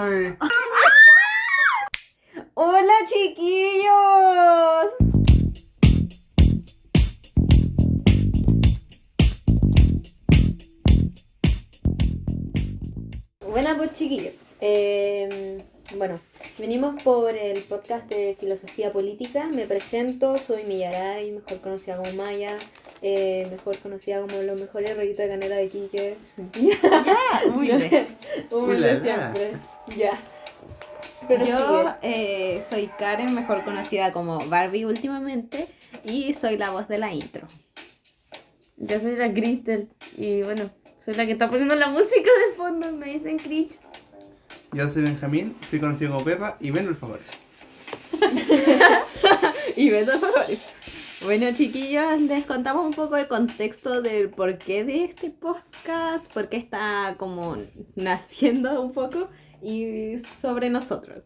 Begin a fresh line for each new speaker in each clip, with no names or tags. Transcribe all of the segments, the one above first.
Ay.
¡Hola, chiquillos! Buenas, pues, chiquillos. Bueno, venimos por el podcast de Filosofía Política. Me presento, soy Millaray, mejor conocida como Maya, mejor conocida como los mejores rollitos de canela de Quique.
Ya, muy bien.
Como el de siempre. Ya. Pero
Yo soy Karen, mejor conocida como Barbie últimamente, y soy la voz de la intro.
Yo soy la Crystal y bueno, soy la que está poniendo la música de fondo, me dicen Critch.
Yo soy Benjamín, soy conocido como Pepa y Manuel Favores.
Y Beto Favores. Bueno, chiquillos, les contamos un poco el contexto del porqué de este podcast, por qué está como naciendo un poco y sobre nosotros.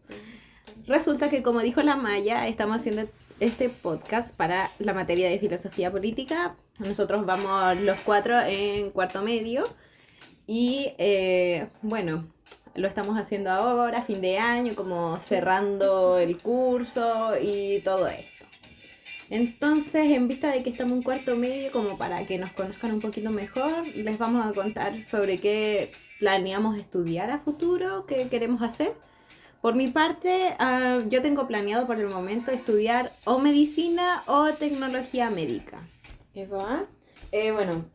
Resulta que, como dijo la Maya, estamos haciendo este podcast para la materia de filosofía política. Nosotros vamos los 4 en cuarto medio y bueno, lo estamos haciendo ahora, fin de año, como cerrando el curso y todo esto. Entonces, en vista de que estamos en cuarto medio, como para que nos conozcan un poquito mejor, les vamos a contar sobre qué planeamos estudiar a futuro, qué queremos hacer. Por mi parte, yo tengo planeado por el momento estudiar o medicina o tecnología médica.
Eva, bueno,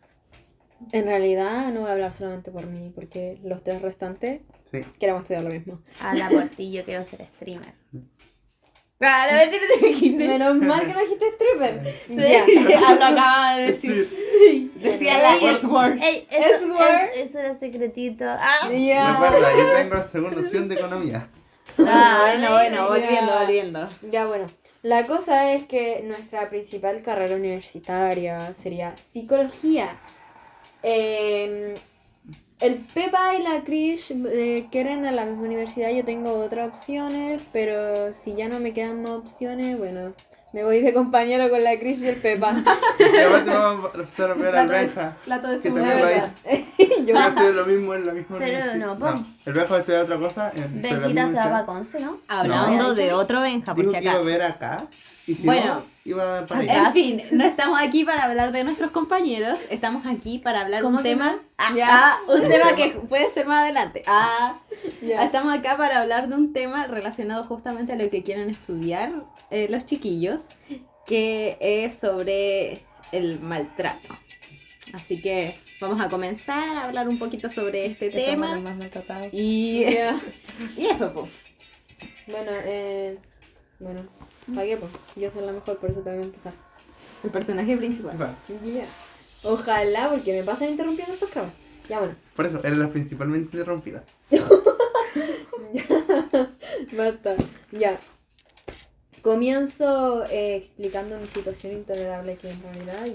en realidad no voy a hablar solamente por mí, porque los tres restantes
Sí.
queremos estudiar lo mismo.
A la Portillo quiero ser streamer. Claro, a ver si te imaginas.
Menos mal que no dijiste stripper.
Ya, lo acaba de decir. Decía la S-word.
Ey,
S-word.
eso era secretito.
Ya.
Recuerda, yo tengo la segunda opción de economía.
Bueno,
Ya.
volviendo.
Ya, bueno. La cosa es que nuestra principal carrera universitaria sería psicología. El Pepa y la Krish quieren a la misma universidad. Yo tengo otras opciones, pero si ya no me quedan más opciones, bueno, me voy de compañero con la Krish y el Pepa.
Y aparte vamos a empezar a ver al Benja.
Plato de
Que
su
también va a ir.
Yo,
Yo estudio lo mismo en la misma
Pero
universidad.
no, po.
El Benja va a estudiar otra cosa. Pero la misma
Benjita se va
universidad.
para Conce, ¿no?
Hablando
No.
de otro Benja, por
Dijo
si
que iba a
acaso.
ver acá. Y si
Bueno.
no, iba para
Acá.
allá.
En fin, no estamos aquí para hablar de nuestros compañeros, estamos aquí para hablar
¿Cómo
un
que
tema.
ya.
Un tema que puede ser más adelante.
Ya.
Estamos acá para hablar de un tema relacionado justamente a lo que quieren estudiar los chiquillos, que es sobre el maltrato. Así que vamos a comenzar a hablar un poquito sobre este
Que somos los
tema.
más maltratados.
Y,
Ya.
y eso, pues.
Bueno, ¿para qué? Pues yo soy la mejor, por eso tengo que empezar.
El personaje principal.
Va.
Ya. Ojalá, porque me pasan interrumpiendo estos cabros. Ya, bueno.
Por eso, eres la principalmente interrumpida.
Basta. Ya. Comienzo explicando mi situación intolerable, que en realidad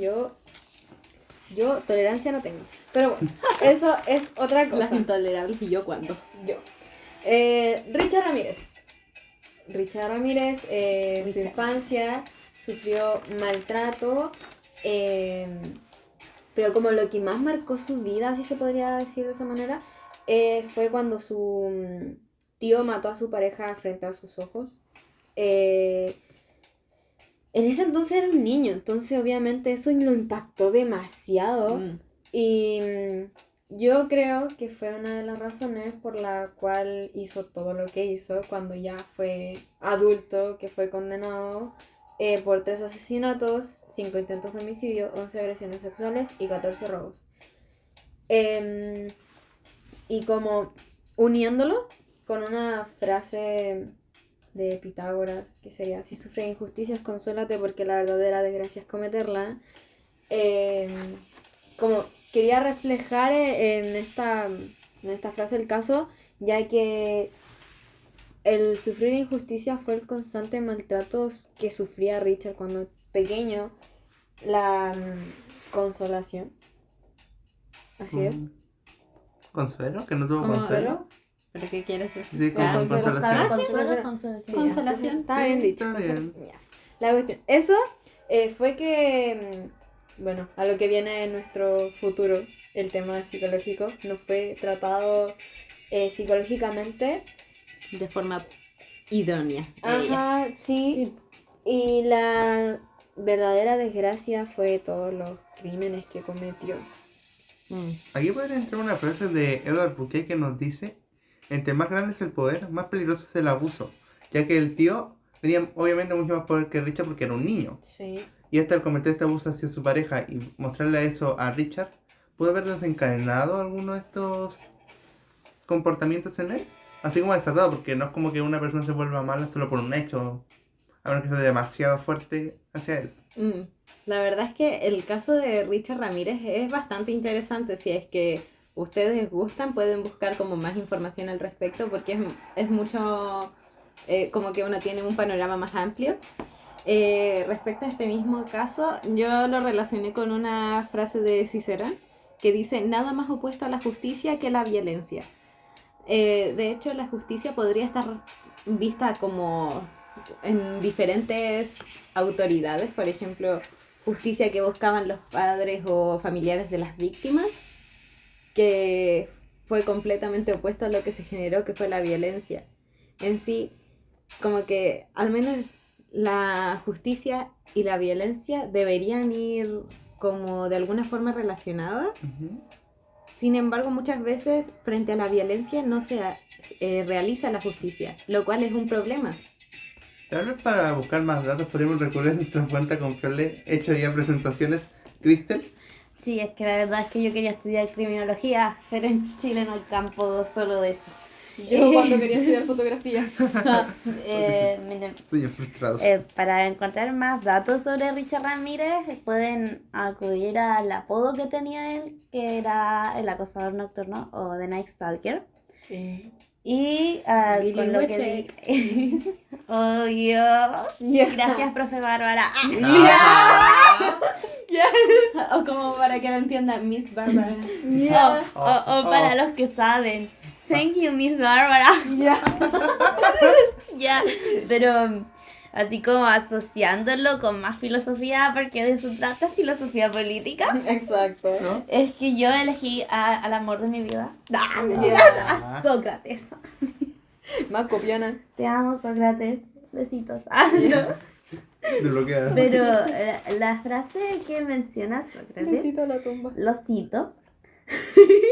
yo tolerancia no tengo. Pero bueno, eso es otra
Las
cosa.
intolerables y yo cuando.
Yo. Richard Ramírez. Richard Ramírez, su
Richard.
infancia sufrió maltrato, pero como lo que más marcó su vida, si se podría decir de esa manera, fue cuando su tío mató a su pareja frente a sus ojos. En ese entonces era un niño, entonces obviamente eso lo impactó demasiado. Y yo creo que fue una de las razones por la cual hizo todo lo que hizo cuando ya fue adulto, que fue condenado por 3 asesinatos, 5 intentos de homicidio, 11 agresiones sexuales y 14 robos. Y como uniéndolo con una frase de Pitágoras, que sería: si sufres injusticias, consuélate, porque la verdadera desgracia es cometerla. Como quería reflejar en esta frase el caso, ya que el sufrir injusticia fue el constante maltrato que sufría Richard cuando pequeño, la consolación. Así es.
¿Consuelo? ¿Que no tuvo
¿Cómo?
consuelo?
¿Pero qué quieres decir?
Sí, con
Consuelo.
consolación.
Consolación.
Sí,
Consolación.
está bien
Sí,
dicho.
está bien.
Consolación, ya. La cuestión. Eso fue que, bueno, a lo que viene en nuestro futuro, el tema psicológico, no fue tratado psicológicamente
de forma idónea.
Ajá, sí. Y la verdadera desgracia fue todos los crímenes que cometió.
Aquí podría entrar una frase de Edward Bouquet que nos dice: entre más grande es el poder, más peligroso es el abuso, ya que el tío tenía obviamente mucho más poder que Richard porque era un niño.
Sí.
Y hasta el cometer este abuso hacia su pareja y mostrarle eso a Richard, ¿pudo haber desencadenado alguno de estos comportamientos en él? Así como desatado, porque no es como que una persona se vuelva mala solo por un hecho, a menos que sea demasiado fuerte hacia él.
La verdad es que el caso de Richard Ramírez es bastante interesante. Si es que ustedes gustan, pueden buscar como más información al respecto, porque es mucho, como que uno tiene un panorama más amplio. Respecto a este mismo caso, yo lo relacioné con una frase de Cicerón que dice: nada más opuesto a la justicia que la violencia. De hecho, la justicia podría estar vista como en diferentes autoridades, por ejemplo, justicia que buscaban los padres o familiares de las víctimas, que fue completamente opuesto a lo que se generó, que fue la violencia. En sí, como que al menos la justicia y la violencia deberían ir como de alguna forma relacionadas.
Ujú.
Sin embargo, muchas veces frente a la violencia no se realiza la justicia, lo cual es un problema.
Tal vez para buscar más datos podemos recurrir a nuestra fuente confiable, hecho ya presentaciones. Cristel.
Sí, es que la verdad es que yo quería estudiar criminología, pero en Chile no hay campo solo de eso.
Yo cuando quería estudiar fotografía.
Miren,
Sueños frustrados.
para encontrar más datos sobre Richard Ramírez, pueden acudir al apodo que tenía él, que era el acosador nocturno o The Night Stalker. Y
Billy
con lo que
Wachek.
di... Obvio. Gracias, profe Bárbara.
O como para que lo entiendan, Miss Barbara.
O para los que saben. Thank you, Miss Bárbara. Ya, pero así como asociándolo con más filosofía, porque de eso trata filosofía política.
Exacto.
¿No?
Es que yo elegí al amor de mi vida.
Ah.
A Sócrates.
Más copiona.
Te amo, Sócrates. Besitos. No.
Desbloqueada.
Pero la frase que menciona Sócrates,
Besito a la tumba.
lo cito.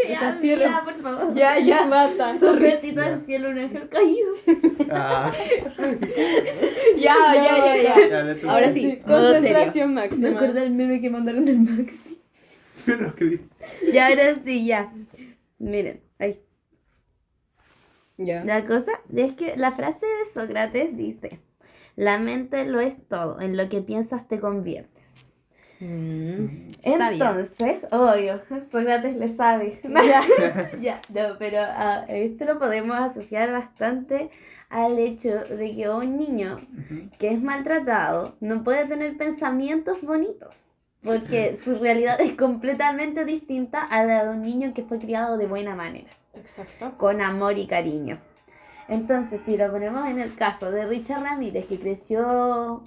Esa cierra.
amiga, por favor.
Ya, basta.
Un besito al cielo, un ángel caído.
Ah.
Ya.
Dale tú.
Ahora sí.
Concentración
Me
máxima.
acuerdo del meme que mandaron del Maxi.
Pero Cristel.
Ya, ahora sí, ya. Miren, ahí.
Ya.
La cosa es que la frase de Sócrates dice: la mente lo es todo, en lo que piensas te conviertes.
Sabia.
Entonces, obvio, Sócrates le sabe. Ya, no, pero esto lo podemos asociar bastante al hecho de que un niño que es maltratado no puede tener pensamientos bonitos, porque su realidad es completamente distinta a la de un niño que fue criado de buena manera,
Exacto.
con amor y cariño. Entonces, si lo ponemos en el caso de Richard Ramírez, que creció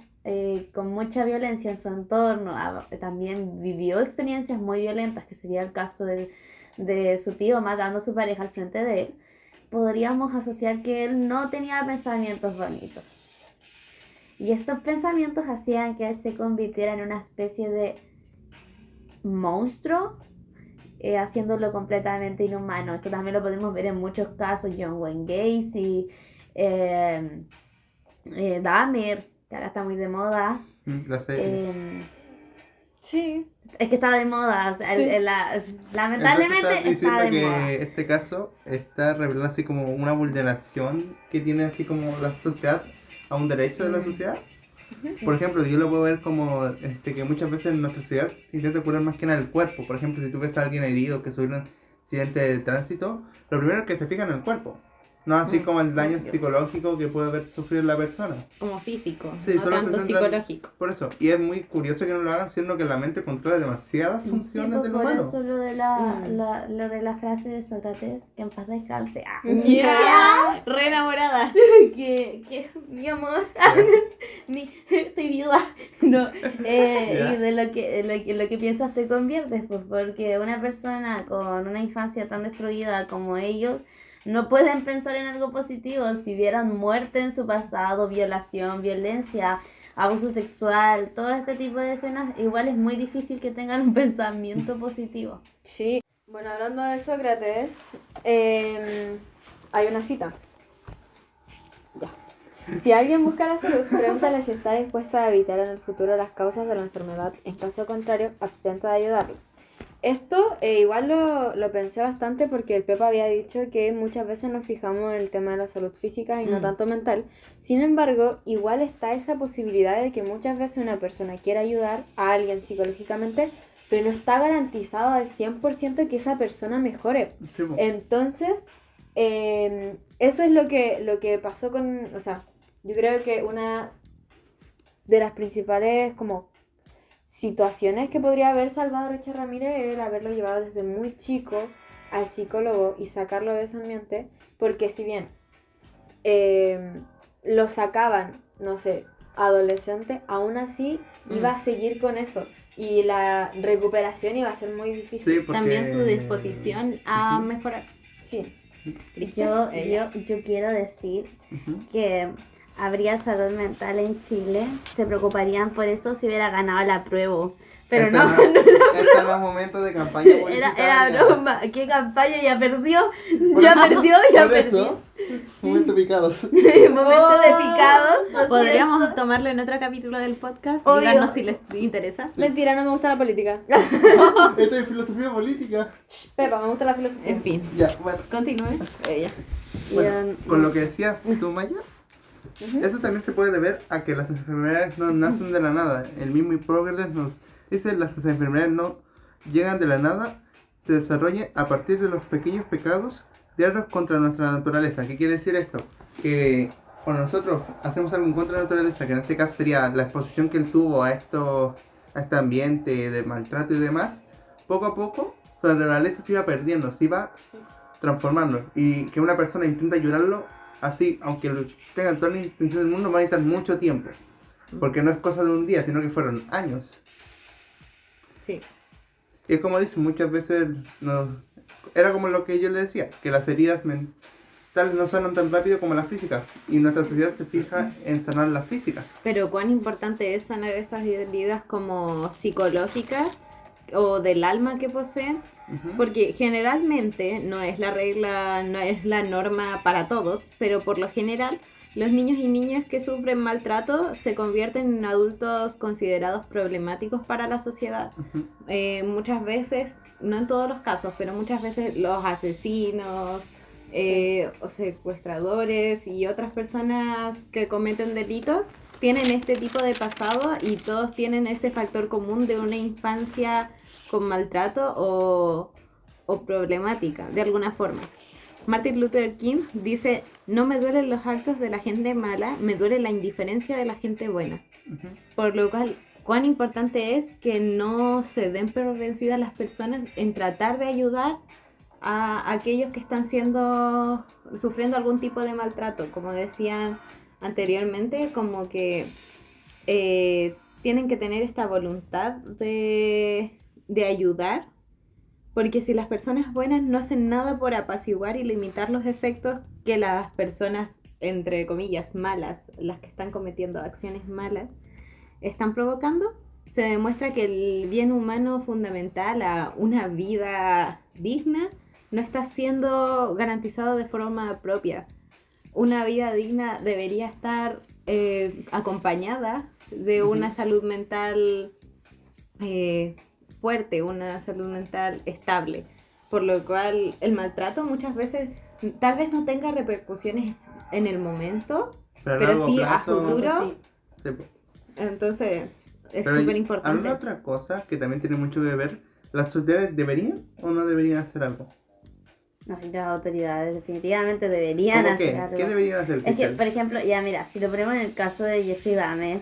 con mucha violencia en su entorno, también vivió experiencias muy violentas, que sería el caso de su tío matando a su pareja al frente de él, podríamos asociar que él no tenía pensamientos bonitos. Y estos pensamientos hacían que él se convirtiera en una especie de monstruo, haciéndolo completamente inhumano. Esto también lo podemos ver en muchos casos: John Wayne Gacy, Dahmer, que ahora está muy de moda.
La serie.
Sí.
Es que está de moda, o sea,
Sí.
lamentablemente
Entonces, estás
está de
diciendo
moda.
que este caso está revelando así como una vulneración que tiene así como la sociedad a un derecho de la sociedad. Por ejemplo, yo lo puedo ver como que muchas veces en nuestra sociedad se intenta curar más que nada el cuerpo. Por ejemplo, si tú ves a alguien herido que sufrió un accidente de tránsito, lo primero es que se fija en el cuerpo. No así como el daño psicológico que puede haber sufrido la persona.
Como físico,
Sí,
no
solo se
tanto
centran-
psicológico.
Por eso, y es muy curioso que no lo hagan, siendo que la mente controla demasiadas
Sí,
funciones
pues,
del
por
humano.
eso lo de lo de la frase de Sócrates, que en paz descanse.
Ya, re enamorada.
que mi amor, estoy viuda. No,
Ya.
y de lo que piensas te conviertes, pues, porque una persona con una infancia tan destruida como ellos no pueden pensar en algo positivo. Si vieron muerte en su pasado, violación, violencia, abuso sexual, todo este tipo de escenas, igual es muy difícil que tengan un pensamiento positivo.
Sí. Bueno, hablando de Sócrates, hay una cita. Ya. Si alguien busca la salud, pregúntale si está dispuesto a evitar en el futuro las causas de la enfermedad. En caso contrario, abstente de ayudarlo. Esto igual lo pensé bastante porque el Pepa había dicho que muchas veces nos fijamos en el tema de la salud física y no tanto mental. Sin embargo, igual está esa posibilidad de que muchas veces una persona quiera ayudar a alguien psicológicamente, pero no está garantizado al 100% que esa persona mejore.
Sí, po.
Entonces, eso es lo que pasó con... O sea, yo creo que una de las principales como situaciones que podría haber salvado a Richard Ramírez era haberlo llevado desde muy chico al psicólogo y sacarlo de ese ambiente, porque si bien lo sacaban, no sé, adolescente, aún así iba a seguir con eso y la recuperación iba a ser muy difícil.
Sí, porque...
También su disposición a mejorar.
Sí.
Yo quiero decir que habría salud mental en Chile, se preocuparían por eso si hubiera ganado la prueba. Pero no,
Estos son los momentos de campaña
era
publicitaria.
broma. ¿Qué campaña? Ya perdió,
Por
ya
eso-
perdió.
Momento picados.
Momento de picados. lo
Podríamos
siento.
tomarlo en otro capítulo del podcast.
Obvio.
Díganos si les interesa.
Mentira, no me gusta la política.
Esto es filosofía política.
Shh, Pepa, me gusta la filosofía.
En fin,
Ya, bueno.
continúe. Ella.
Bueno, con lo que decías tú, Maya, eso también se puede deber a que las enfermedades no nacen de la nada. El mismo Hipócrates nos dice las enfermedades no llegan de la nada, se desarrollan a partir de los pequeños pecados diarios contra nuestra naturaleza. ¿Qué quiere decir esto? Que cuando nosotros hacemos algo en contra de la naturaleza, que en este caso sería la exposición que él tuvo a este ambiente de maltrato y demás, poco a poco su naturaleza se iba perdiendo, se iba transformando. Y que una persona intenta ayudarlo así, aunque tengan toda la intención del mundo, va a necesitar mucho tiempo. Porque no es cosa de un día, sino que fueron años.
Sí.
Y es como dicen, muchas veces era como lo que yo le decía, que las heridas mentales no sanan tan rápido como las físicas. Y nuestra sociedad se fija en sanar las físicas.
Pero cuán importante es sanar esas heridas como psicológicas o del alma que poseen, porque generalmente no es la regla, no es la norma para todos, pero por lo general los niños y niñas que sufren maltrato se convierten en adultos considerados problemáticos para la sociedad. Muchas veces, no en todos los casos, pero muchas veces los asesinos, o secuestradores y otras personas que cometen delitos tienen este tipo de pasado y todos tienen ese factor común de una infancia con maltrato o problemática, de alguna forma. Martin Luther King dice: no me duelen los actos de la gente mala, me duele la indiferencia de la gente buena. Por lo cual, cuán importante es que no se den por vencidas las personas en tratar de ayudar a aquellos que están sufriendo algún tipo de maltrato. Como decían anteriormente, como que tienen que tener esta voluntad de ayudar, porque si las personas buenas no hacen nada por apaciguar y limitar los efectos que las personas, entre comillas, malas, las que están cometiendo acciones malas, están provocando, se demuestra que el bien humano fundamental a una vida digna no está siendo garantizado de forma propia. Una vida digna debería estar acompañada de una salud mental fuerte, una salud mental estable, por lo cual el maltrato muchas veces tal vez no tenga repercusiones en el momento, pero
largo
sí
plazo,
a futuro.
sí, po.
Entonces es
Pero
súper
hay
importante.
otra cosa que también tiene mucho que ver. ¿Las autoridades deberían o no deberían hacer algo?
No, y las autoridades definitivamente deberían
¿Cómo
hacer
qué?
algo.
¿Qué deberían hacer?
Es que,
Cristel?
por ejemplo, ya mira, si lo ponemos en el caso de Jeffrey Dahmer,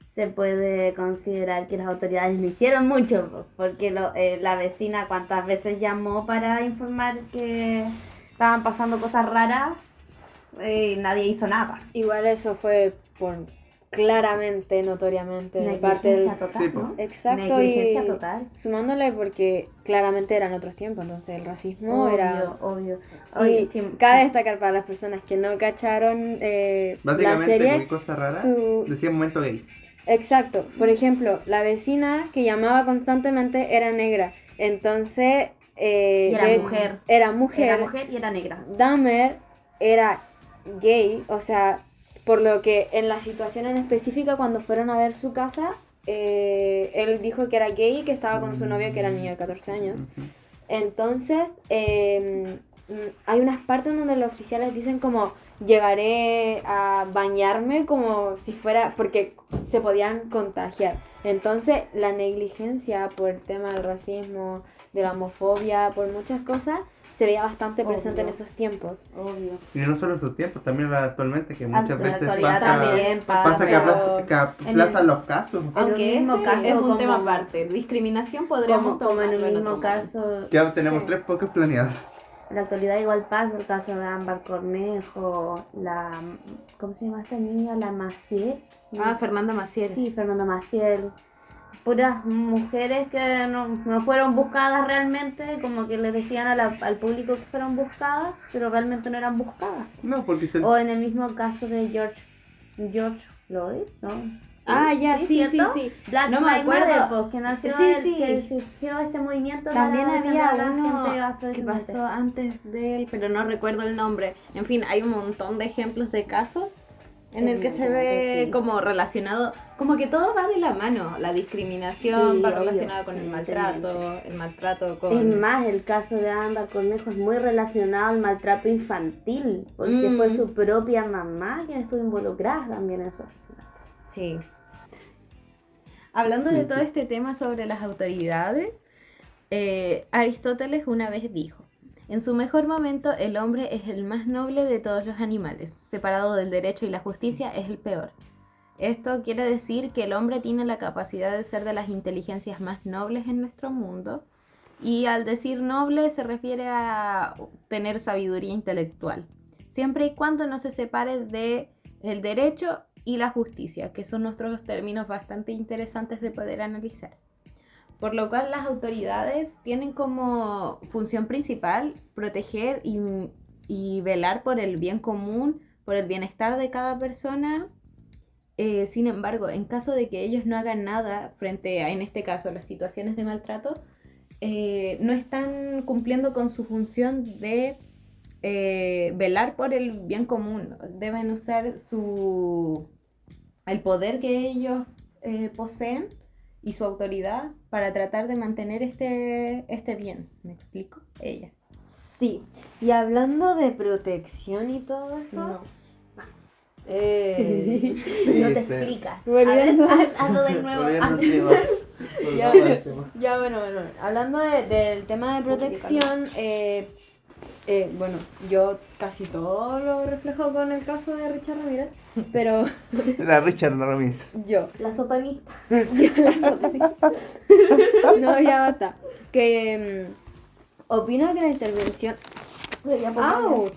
se puede considerar que las autoridades no hicieron mucho, porque la vecina cuántas veces llamó para informar que estaban pasando cosas raras y nadie hizo nada.
Igual eso fue por claramente, notoriamente, de parte
Negligencia
del...
total,
Sí, po.
¿no?
Exacto,
Negligencia
y
total.
sumándole porque claramente eran otros tiempos, entonces el racismo
Obvio,
era...
obvio.
Y
Oye, sí,
cabe destacar para las personas que no cacharon la
Básicamente,
serie,
cualquier cosa rara,
su...
decía momento gay.
Exacto, por ejemplo, la vecina que llamaba constantemente era negra, entonces...
Y era mujer.
Era mujer.
Era mujer y era negra.
Dahmer era gay, o sea, por lo que en la situación en específica cuando fueron a ver su casa, él dijo que era gay y que estaba con su novio que era niño de 14 años.
Ujú.
Entonces, hay unas partes donde los oficiales dicen como llegaré a bañarme como si fuera, porque se podían contagiar. Entonces, la negligencia por el tema del racismo, de la homofobia, por muchas cosas, se veía bastante presente en
Obvio.
esos tiempos.
Obvio.
Y no solo en esos tiempos, también actualmente, que
En
muchas
la
veces
actualidad
pasa,
también
pasa que
pero
aplazan los casos.
En un
Aunque
mismo
ese
caso,
es un
como-
tema aparte. Discriminación podríamos
Como en
tomarlo
el
otro
mismo
momento.
caso,
Ya tenemos
Sí.
3 podcasts planeados.
en la actualidad igual pasa el caso de Ámbar Cornejo, ¿cómo se llama esta niña? La Maciel.
Ah, Fernanda Maciel.
Sí, Fernanda Maciel. Puras mujeres que no fueron buscadas realmente, como que les decían al público que fueron buscadas, pero realmente no eran buscadas.
No, porque
O en el mismo caso de George Floyd, ¿no? Sí,
Ah, ya, sí,
¿cierto?
sí.
Black
No me
Lives Matter,
acuerdo.
pues, que nació
Sí,
se
sí.
surgió este movimiento
También
para defender
había
a la
uno
gente
que
afrodescendiente.
pasó antes de él, pero no recuerdo el nombre. En fin, hay un montón de ejemplos de casos en el que se ve
Sí.
como relacionado, como que todo va de la mano. La discriminación
Sí,
va
obvio,
relacionada con el maltrato con...
Es más, el caso de Ámbar Cornejo es muy relacionado al maltrato infantil, porque fue su propia mamá quien estuvo involucrada también en su asesinato.
Sí. Hablando de todo este tema sobre las autoridades, Aristóteles una vez dijo: en su mejor momento el hombre es el más noble de todos los animales, separado del derecho y la justicia es el peor. Esto quiere decir que el hombre tiene la capacidad de ser de las inteligencias más nobles en nuestro mundo, y al decir noble se refiere a tener sabiduría intelectual, siempre y cuando no se separe de el derecho y la justicia, que son nuestros términos bastante interesantes de poder analizar. Por lo cual las autoridades tienen como función principal proteger y velar por el bien común, por el bienestar de cada persona. Sin embargo, en caso de que ellos no hagan nada frente a, en este caso, las situaciones de maltrato, no están cumpliendo con su función de velar por el bien común. Deben usar el poder que ellos poseen y su autoridad para tratar de mantener este bien. ¿Me explico? Ella.
Sí, y hablando de protección y todo eso,
No.
No te
Sí,
explicas.
Volviendo-
A ver, hazlo de nuevo.
Volviendo al
hazlo.
tema.
Ya,
Volvamos al tema.
ya bueno, hablando del tema de protección, bueno, yo casi todo lo reflejo con el caso de Richard Ramírez, pero
La Richard Ramírez.
yo,
La sotonista.
la satanista. No, ya basta. Que opino que la intervención... ¡Auch!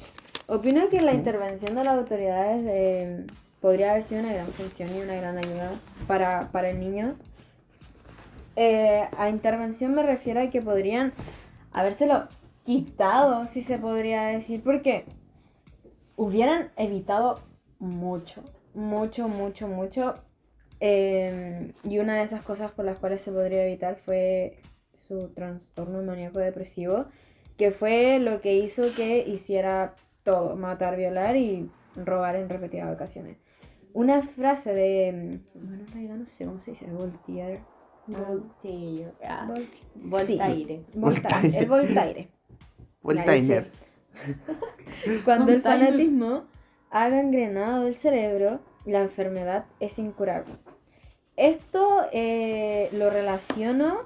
Opino que la intervención de las autoridades podría haber sido una gran función y una gran ayuda para el niño. A intervención me refiero a que podrían habérselo quitado, si se podría decir, porque hubieran evitado mucho. Y una de esas cosas por las cuales se podría evitar fue su trastorno maníaco depresivo, que fue lo que hizo que hiciera todo: matar, violar y robar en repetidas ocasiones. Una frase de, bueno, en realidad no sé cómo se dice, Voltaire.
Voltaire.
Sí,
Voltaire.
Voltaire.
el Voltaire.
Voltaire.
Cuando el
Voltaire.
fanatismo ha gangrenado el cerebro, la enfermedad es incurable. Esto lo relaciono,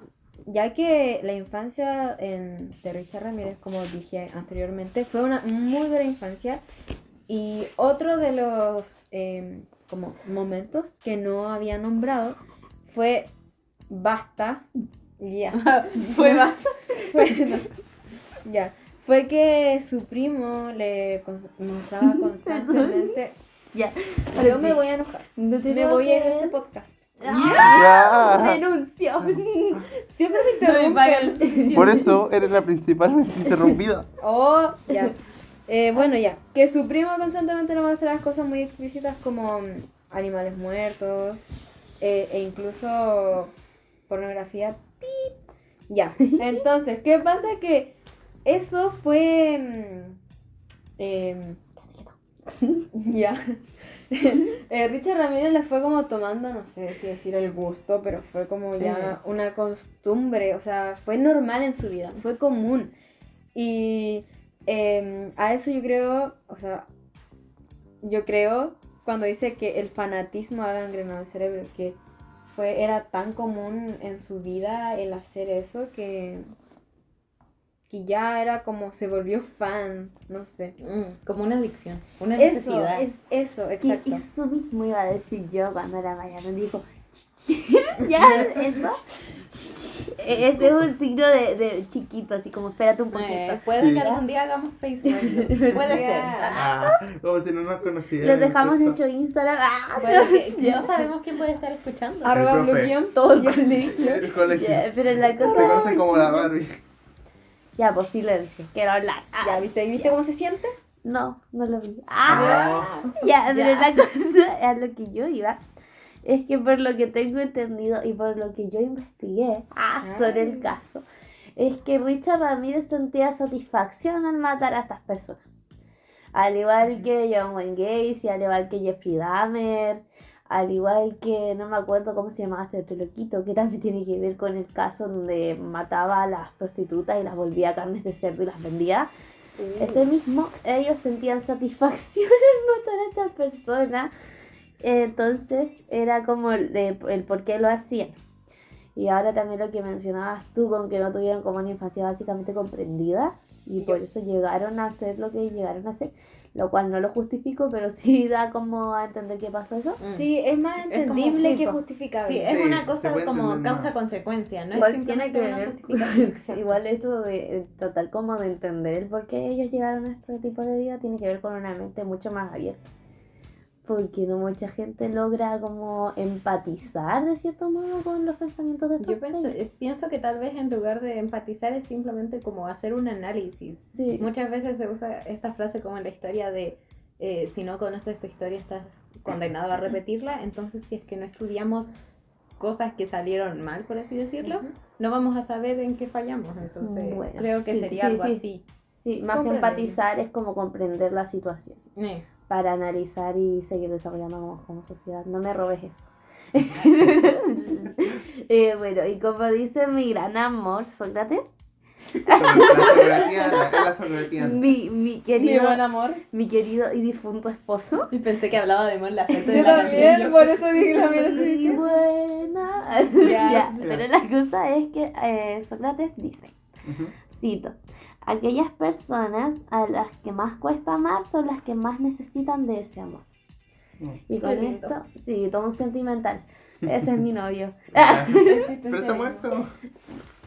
ya que la infancia de Richard Ramírez, como dije anteriormente, fue una muy buena infancia. Y otro de los como momentos que no había nombrado fue basta. Ya.
Fue basta.
Bueno, ya. Fue que su primo le mostraba constantemente.
Ya.
Yo me voy a enojar.
No te
Me voy a ir de este
enojes.
podcast.
Ya.
Renuncio.
Siempre me
No me pagan lo
interrumpen.
suficiente.
Por eso eres la principalmente interrumpida.
Oh, ya. Bueno, ya. Que su primo constantemente le muestra las cosas muy explícitas como animales muertos e incluso pornografía. ¡Pip! Ya. Entonces, ¿qué pasa? Que eso fue... ya. Richard Ramírez le fue como tomando, no sé si decir el gusto, pero fue como ya una costumbre, o sea, fue normal en su vida, fue común. Y a eso yo creo, o sea, yo creo cuando dice que el fanatismo ha gangrenado el cerebro, que era tan común en su vida el hacer eso que ya era como se volvió fan, no sé.
Como una adicción, una
Eso,
necesidad.
eso,
Y
exacto.
eso mismo iba a decir yo cuando la Mariana dijo. ¿Ya? ¿Eso? Este es un signo de chiquito, así como espérate un poquito.
Puede
Sí.
que algún día hagamos Facebook. Puede ser.
Ah, como si no nos conocieran.
Les dejamos
incluso.
nuestro Instagram.
Bueno, que no sabemos quién puede estar escuchando.
Arroba
profe.
Blue Guions.
Todo el colegio.
El colegio.
Ya, pero la
Te
cosa.
conocen como la Barbie.
Ya, pues silencio. Quiero hablar.
Ya, ¿viste cómo se siente?
No, no lo vi.
No.
Ya, pero la cosa a lo que yo iba es que por lo que tengo entendido y por lo que yo investigué sobre el caso, es que Richard Ramírez sentía satisfacción al matar a estas personas. Al igual que John Wayne Gacy, al igual que Jeffrey Dahmer, al igual que, no me acuerdo cómo se llamaba este otro loquito, que también tiene que ver con el caso donde mataba a las prostitutas y las volvía carnes de cerdo y las vendía. Ese mismo, ellos sentían satisfacción al matar a esta persona. Entonces era como el por qué lo hacían. Y ahora también lo que mencionabas tú, con que no tuvieron como una infancia básicamente comprendida y por eso llegaron a hacer lo que llegaron a hacer, lo cual no lo justifico, pero sí da como a entender qué pasó eso.
Sí, es más
como
entendible que
tipo.
justificable.
Sí, es
Sí,
una
se
cosa
puede
como
entender más.
causa-consecuencia, no es
Igual tiene
simplemente
que
una
ver
justificación.
con, igual esto de tratar como de entender el por qué ellos llegaron a este tipo de vida tiene que ver con una mente mucho más abierta. Porque no mucha gente logra como empatizar de cierto modo con los pensamientos de estos
Yo
seres.
pienso que tal vez en lugar de empatizar es simplemente como hacer un análisis.
Sí.
Muchas veces se usa esta frase como en la historia de si no conoces tu historia estás condenado a repetirla, entonces si es que no estudiamos cosas que salieron mal, por así decirlo, no vamos a saber en qué fallamos, entonces
Bueno,
creo que
sí,
sería
sí,
algo
sí.
así.
Sí, más que
Comprender.
empatizar es como comprender la situación
Eh,
para analizar y seguir desarrollando como sociedad. No me robes eso. Bueno, y como dice mi gran amor Sócrates,
La socratiana, es la socratiana.
mi querido,
buen amor.
mi querido y difunto esposo.
y pensé que hablaba de Mon Laferte de
Yo
la
también,
canción.
por eso dije la mía
Y
así.
buena.
Ya.
Ya, pero la cosa es que Sócrates dice,
Ujú.
cito, aquellas personas a las que más cuesta amar son las que más necesitan de ese amor. Y con
Qué lindo.
esto, sí, todo un sentimental. Ese es mi novio.
Pero está muerto.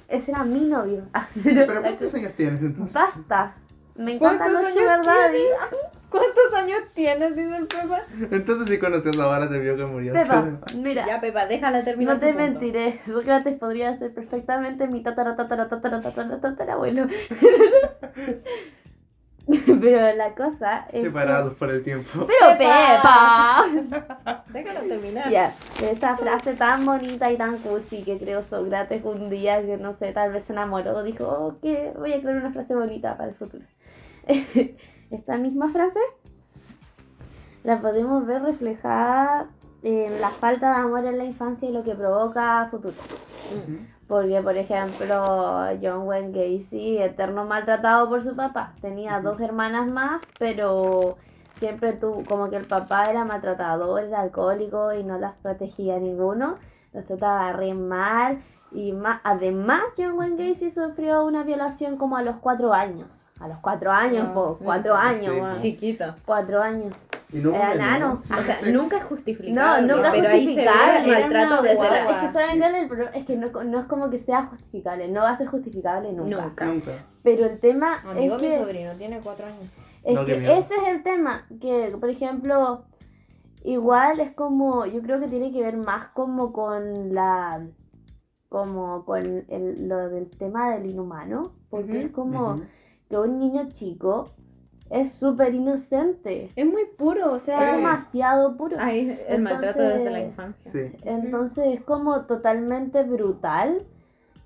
Ese era mi novio.
¿Pero cuántos años tienes entonces?
Basta. Me encanta
¿Cuántos
los
años
sugar daddy.
¿Cuántos años tienes? Dice el Pepa.
Entonces sí conoces la vara, te vio que murió.
Pepa, mira,
Ya, Pepa, déjala terminar.
no te
su punto.
mentiré. Sócrates podría ser perfectamente mi tatarabuelo. Pero la cosa es
Separados por el tiempo.
Pero Pepa.
Déjala terminar.
Ya, esta frase tan bonita y tan cursi que creó Sócrates un día que no sé, tal vez se enamoró, dijo, oh, que voy a crear una frase bonita para el futuro. Esta misma frase la podemos ver reflejada en la falta de amor en la infancia y lo que provoca a futuro. Porque, por ejemplo, John Wayne Gacy, eterno maltratado por su papá. Tenía dos hermanas más, pero siempre tuvo, como que el papá era maltratador, era alcohólico y no las protegía a ninguno. Los trataba re mal. Y además, John Wayne Gacy sufrió una violación como a los 4 años. A los 4 años,
No,
po, 4 años,
sí,
bueno.
po.
Chiquito.
4 años.
Y no
Era
murió,
enano.
¿no?
O sea,
Sí.
nunca es justificable.
No, nunca
pero ahí se ve
justificable,
el
era
maltrato
una
desde
guagua.
la...
Es que saben cuál es el problema, es que no es como que sea justificable, no va a ser justificable nunca.
Nunca.
Nunca.
Pero el tema
Amigo,
es
mi
que,
sobrino tiene 4 años.
No, qué miedo.
ese es el tema, que por ejemplo, Igual es como, yo creo que tiene que ver más como con lo del tema del inhumano, porque
Ujú.
es como
Ujú.
que un niño chico es súper inocente,
Es muy puro, o
es
sea,
demasiado puro.
Ay, el maltrato desde la
Entonces,
infancia.
Sí.
entonces es como totalmente brutal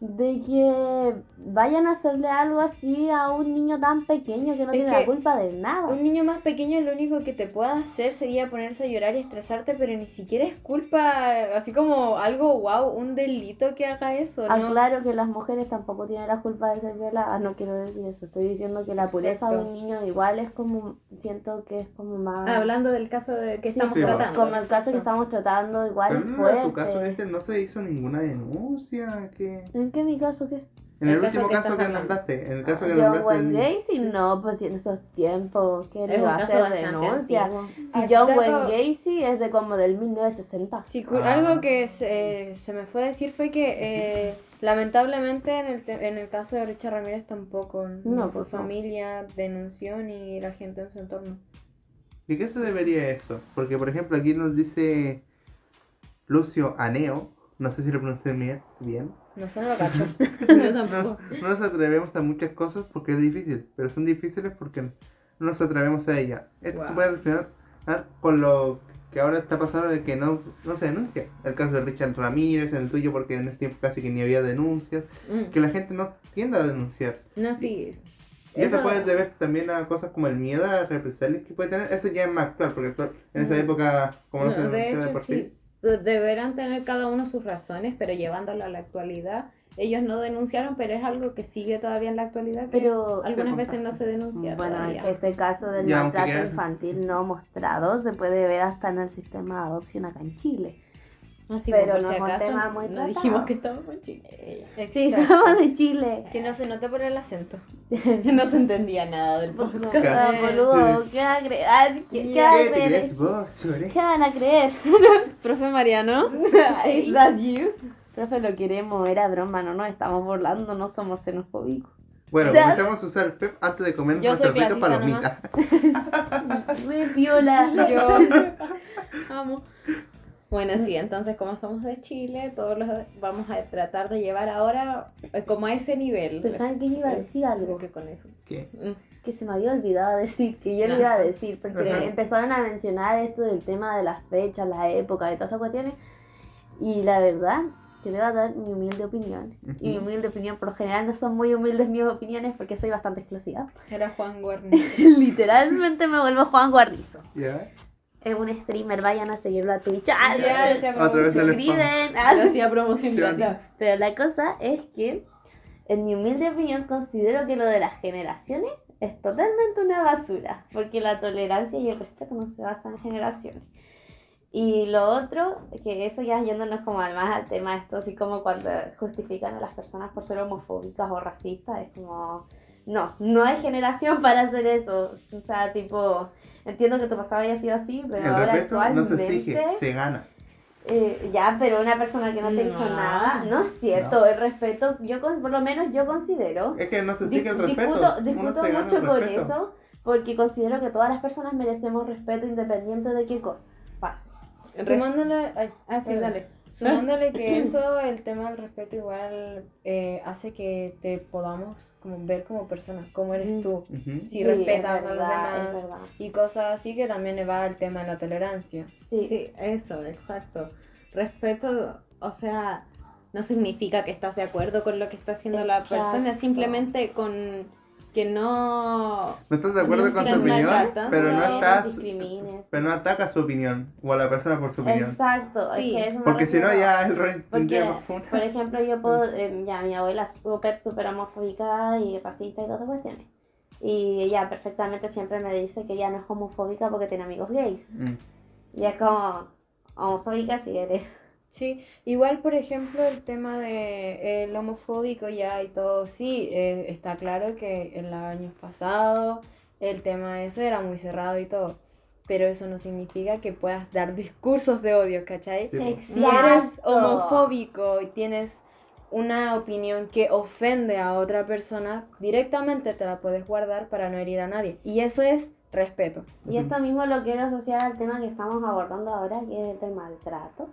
de que vayan a hacerle algo así a un niño tan pequeño que no
Es
tiene
que
la culpa de nada.
un niño más pequeño lo único que te puede hacer sería ponerse a llorar y estresarte, pero ni siquiera es culpa, así como algo, wow, un delito que haga eso, ¿no?
Aclaro que las mujeres tampoco tienen la culpa de ser violadas, no quiero decir eso, estoy diciendo que la pureza de
Exacto.
un niño igual es como, siento que es como más...
Hablando del caso de que
Sí,
estamos
Sí,
tratando.
como el caso que
exacto.
estamos tratando, igual
Pero
es
en tu caso,
fuerte.
no se hizo ninguna denuncia.
¿En qué mi caso qué?
En
El
el
caso
último
que
caso
estás
que
hablando.
nombraste, en el caso que
John
nombraste
Wayne
del-
Gacy, no, pues si en esos tiempos, ¿qué le
Es un
va a
caso
hacer
bastante
denuncia?
antiguo.
Si
Ah,
John
dato-
Wayne Gacy es de como del 1960.
Sí,
Ah.
algo que se me fue a decir fue que lamentablemente en el caso de Richard Ramírez tampoco, ni
No,
su
pues no.
familia denunció ni la gente en su entorno.
¿Y qué se debería eso? Porque, por ejemplo, aquí nos dice Lucio Aneo, no sé si lo pronuncié bien.
No sé, no lo cacho.
Yo tampoco.
No nos atrevemos a muchas cosas porque es difícil, pero son difíciles porque no nos atrevemos a ellas. Esto se
Wow.
puede relacionar con lo que ahora está pasando de que no se denuncia. El caso de Richard Ramírez, en el tuyo, porque en ese tiempo casi que ni había denuncias. Que la gente no tiende a denunciar.
No, sí.
Y eso
Eso-
puede deber también a cosas como el miedo a represalias que puede tener. Eso ya es más actual, porque en esa época, como no se
No, de
denuncia de
hecho,
por
sí.
sí.
Deberán tener cada uno sus razones, pero llevándolo a la actualidad. Ellos no denunciaron, pero es algo que sigue todavía en la actualidad. Que
Pero-
algunas veces no se denuncia
Bueno,
todavía.
este caso del
Ya, aunque
maltrato
quieras.
infantil no mostrado se puede ver hasta en el sistema de adopción acá en Chile.
Así
pero
por
no
si
es un
acaso,
tema muy
no
tratado.
dijimos que estábamos en Chile.
Sí,
Exacto.
somos de Chile.
Que no se note por el acento.
No se entendía nada del podcast.
Ah, boludo, ¿qué van a creer? Ah, ¿qué van a
¿Qué te
creer?
crees vos sobre?
¿Qué van a creer?
Profe Mariano.
Is that you?
Profe, lo queremos, era broma, no nos estamos burlando, no somos xenofóbicos.
Bueno, comenzamos a usar PEP antes de comer
Yo
nuestra
soy
rica
clasista
palomita.
Re viola.
Yo amo.
Bueno, sí, entonces como somos de Chile, todos los vamos a tratar de llevar ahora como a ese nivel.
Pero ¿saben qué? Yo iba a decir algo
Que con eso.
¿Qué?
que se me había olvidado decir, que yo lo
Ajá.
iba a decir, porque
Ajá.
empezaron a mencionar esto del tema de las fechas, la época, de todas estas cuestiones, y la verdad que le voy a dar mi humilde opinión. Y mi
Ujú.
humilde opinión, por lo general no son muy humildes mis opiniones porque soy bastante explosiva.
Era Juan Guarni.
Literalmente me vuelvo Juan Guarrizo.
¿Ya?
Es un streamer, vayan a seguirlo a Twitch. ¡Ah!
Ya, decía
Otra vez
Se
el spam.
suscriben.
Yo hacía promoción
Sí,
gratis.
Pero la cosa es que, en mi humilde opinión, considero que lo de las generaciones es totalmente una basura, porque la tolerancia y el respeto no se basan en generaciones. Y lo otro, que eso ya yéndonos como más al tema esto, así como cuando justifican a las personas por ser homofóbicas o racistas, es como, no hay generación para hacer eso. O sea, tipo, entiendo que tu pasado haya sido así, pero
El
ahora
respeto no se
actualmente...
exige, se gana.
Ya, pero una persona que no te hizo
No.
nada, no es cierto, el respeto, por lo menos yo considero,
Es que no se exige el respeto.
discuto
Uno se gana
mucho
el
con
respeto.
eso, porque considero que todas las personas merecemos respeto independiente de qué cosa pase.
Sumándole, ay,
Ah, sí,
perdón.
dale.
Sumándole que eso, el tema del respeto igual hace que te podamos como ver como persona, cómo eres tú,
Ujú.
si respetas
es
a los
verdad,
demás
es verdad.
y cosas así, que también va el tema de la tolerancia.
Sí,
Sí, eso, exacto. Respeto, o sea, no significa que estás de acuerdo con lo que está haciendo la persona,
Exacto.
simplemente con que no...
No estás de acuerdo con su opinión,
maltratando,
pero no
no
estás,
discrimines.
pero no atacas su opinión o a la persona por su opinión.
Exacto,
Sí,
es que eso me
Porque si no
refiero.
ya el rey
Porque,
tendría más funa.
por ejemplo, yo puedo, ya mi abuela es súper homofóbica y racista y todas esas cuestiones. Y ella perfectamente siempre me dice que ella no es homofóbica porque tiene amigos gays.
Mm.
Y es como, homofóbica si eres.
Sí, igual por ejemplo el tema de el homofóbico ya y todo, sí, está claro que en los años pasados el tema de eso era muy cerrado y todo, pero eso no significa que puedas dar discursos de odio, ¿cachai?
Sí, po.
Si eres
Exacto.
homofóbico y tienes una opinión que ofende a otra persona, directamente te la puedes guardar para no herir a nadie. Y eso es respeto.
Y esto mismo lo quiero asociar al tema que estamos abordando ahora, que es el maltrato,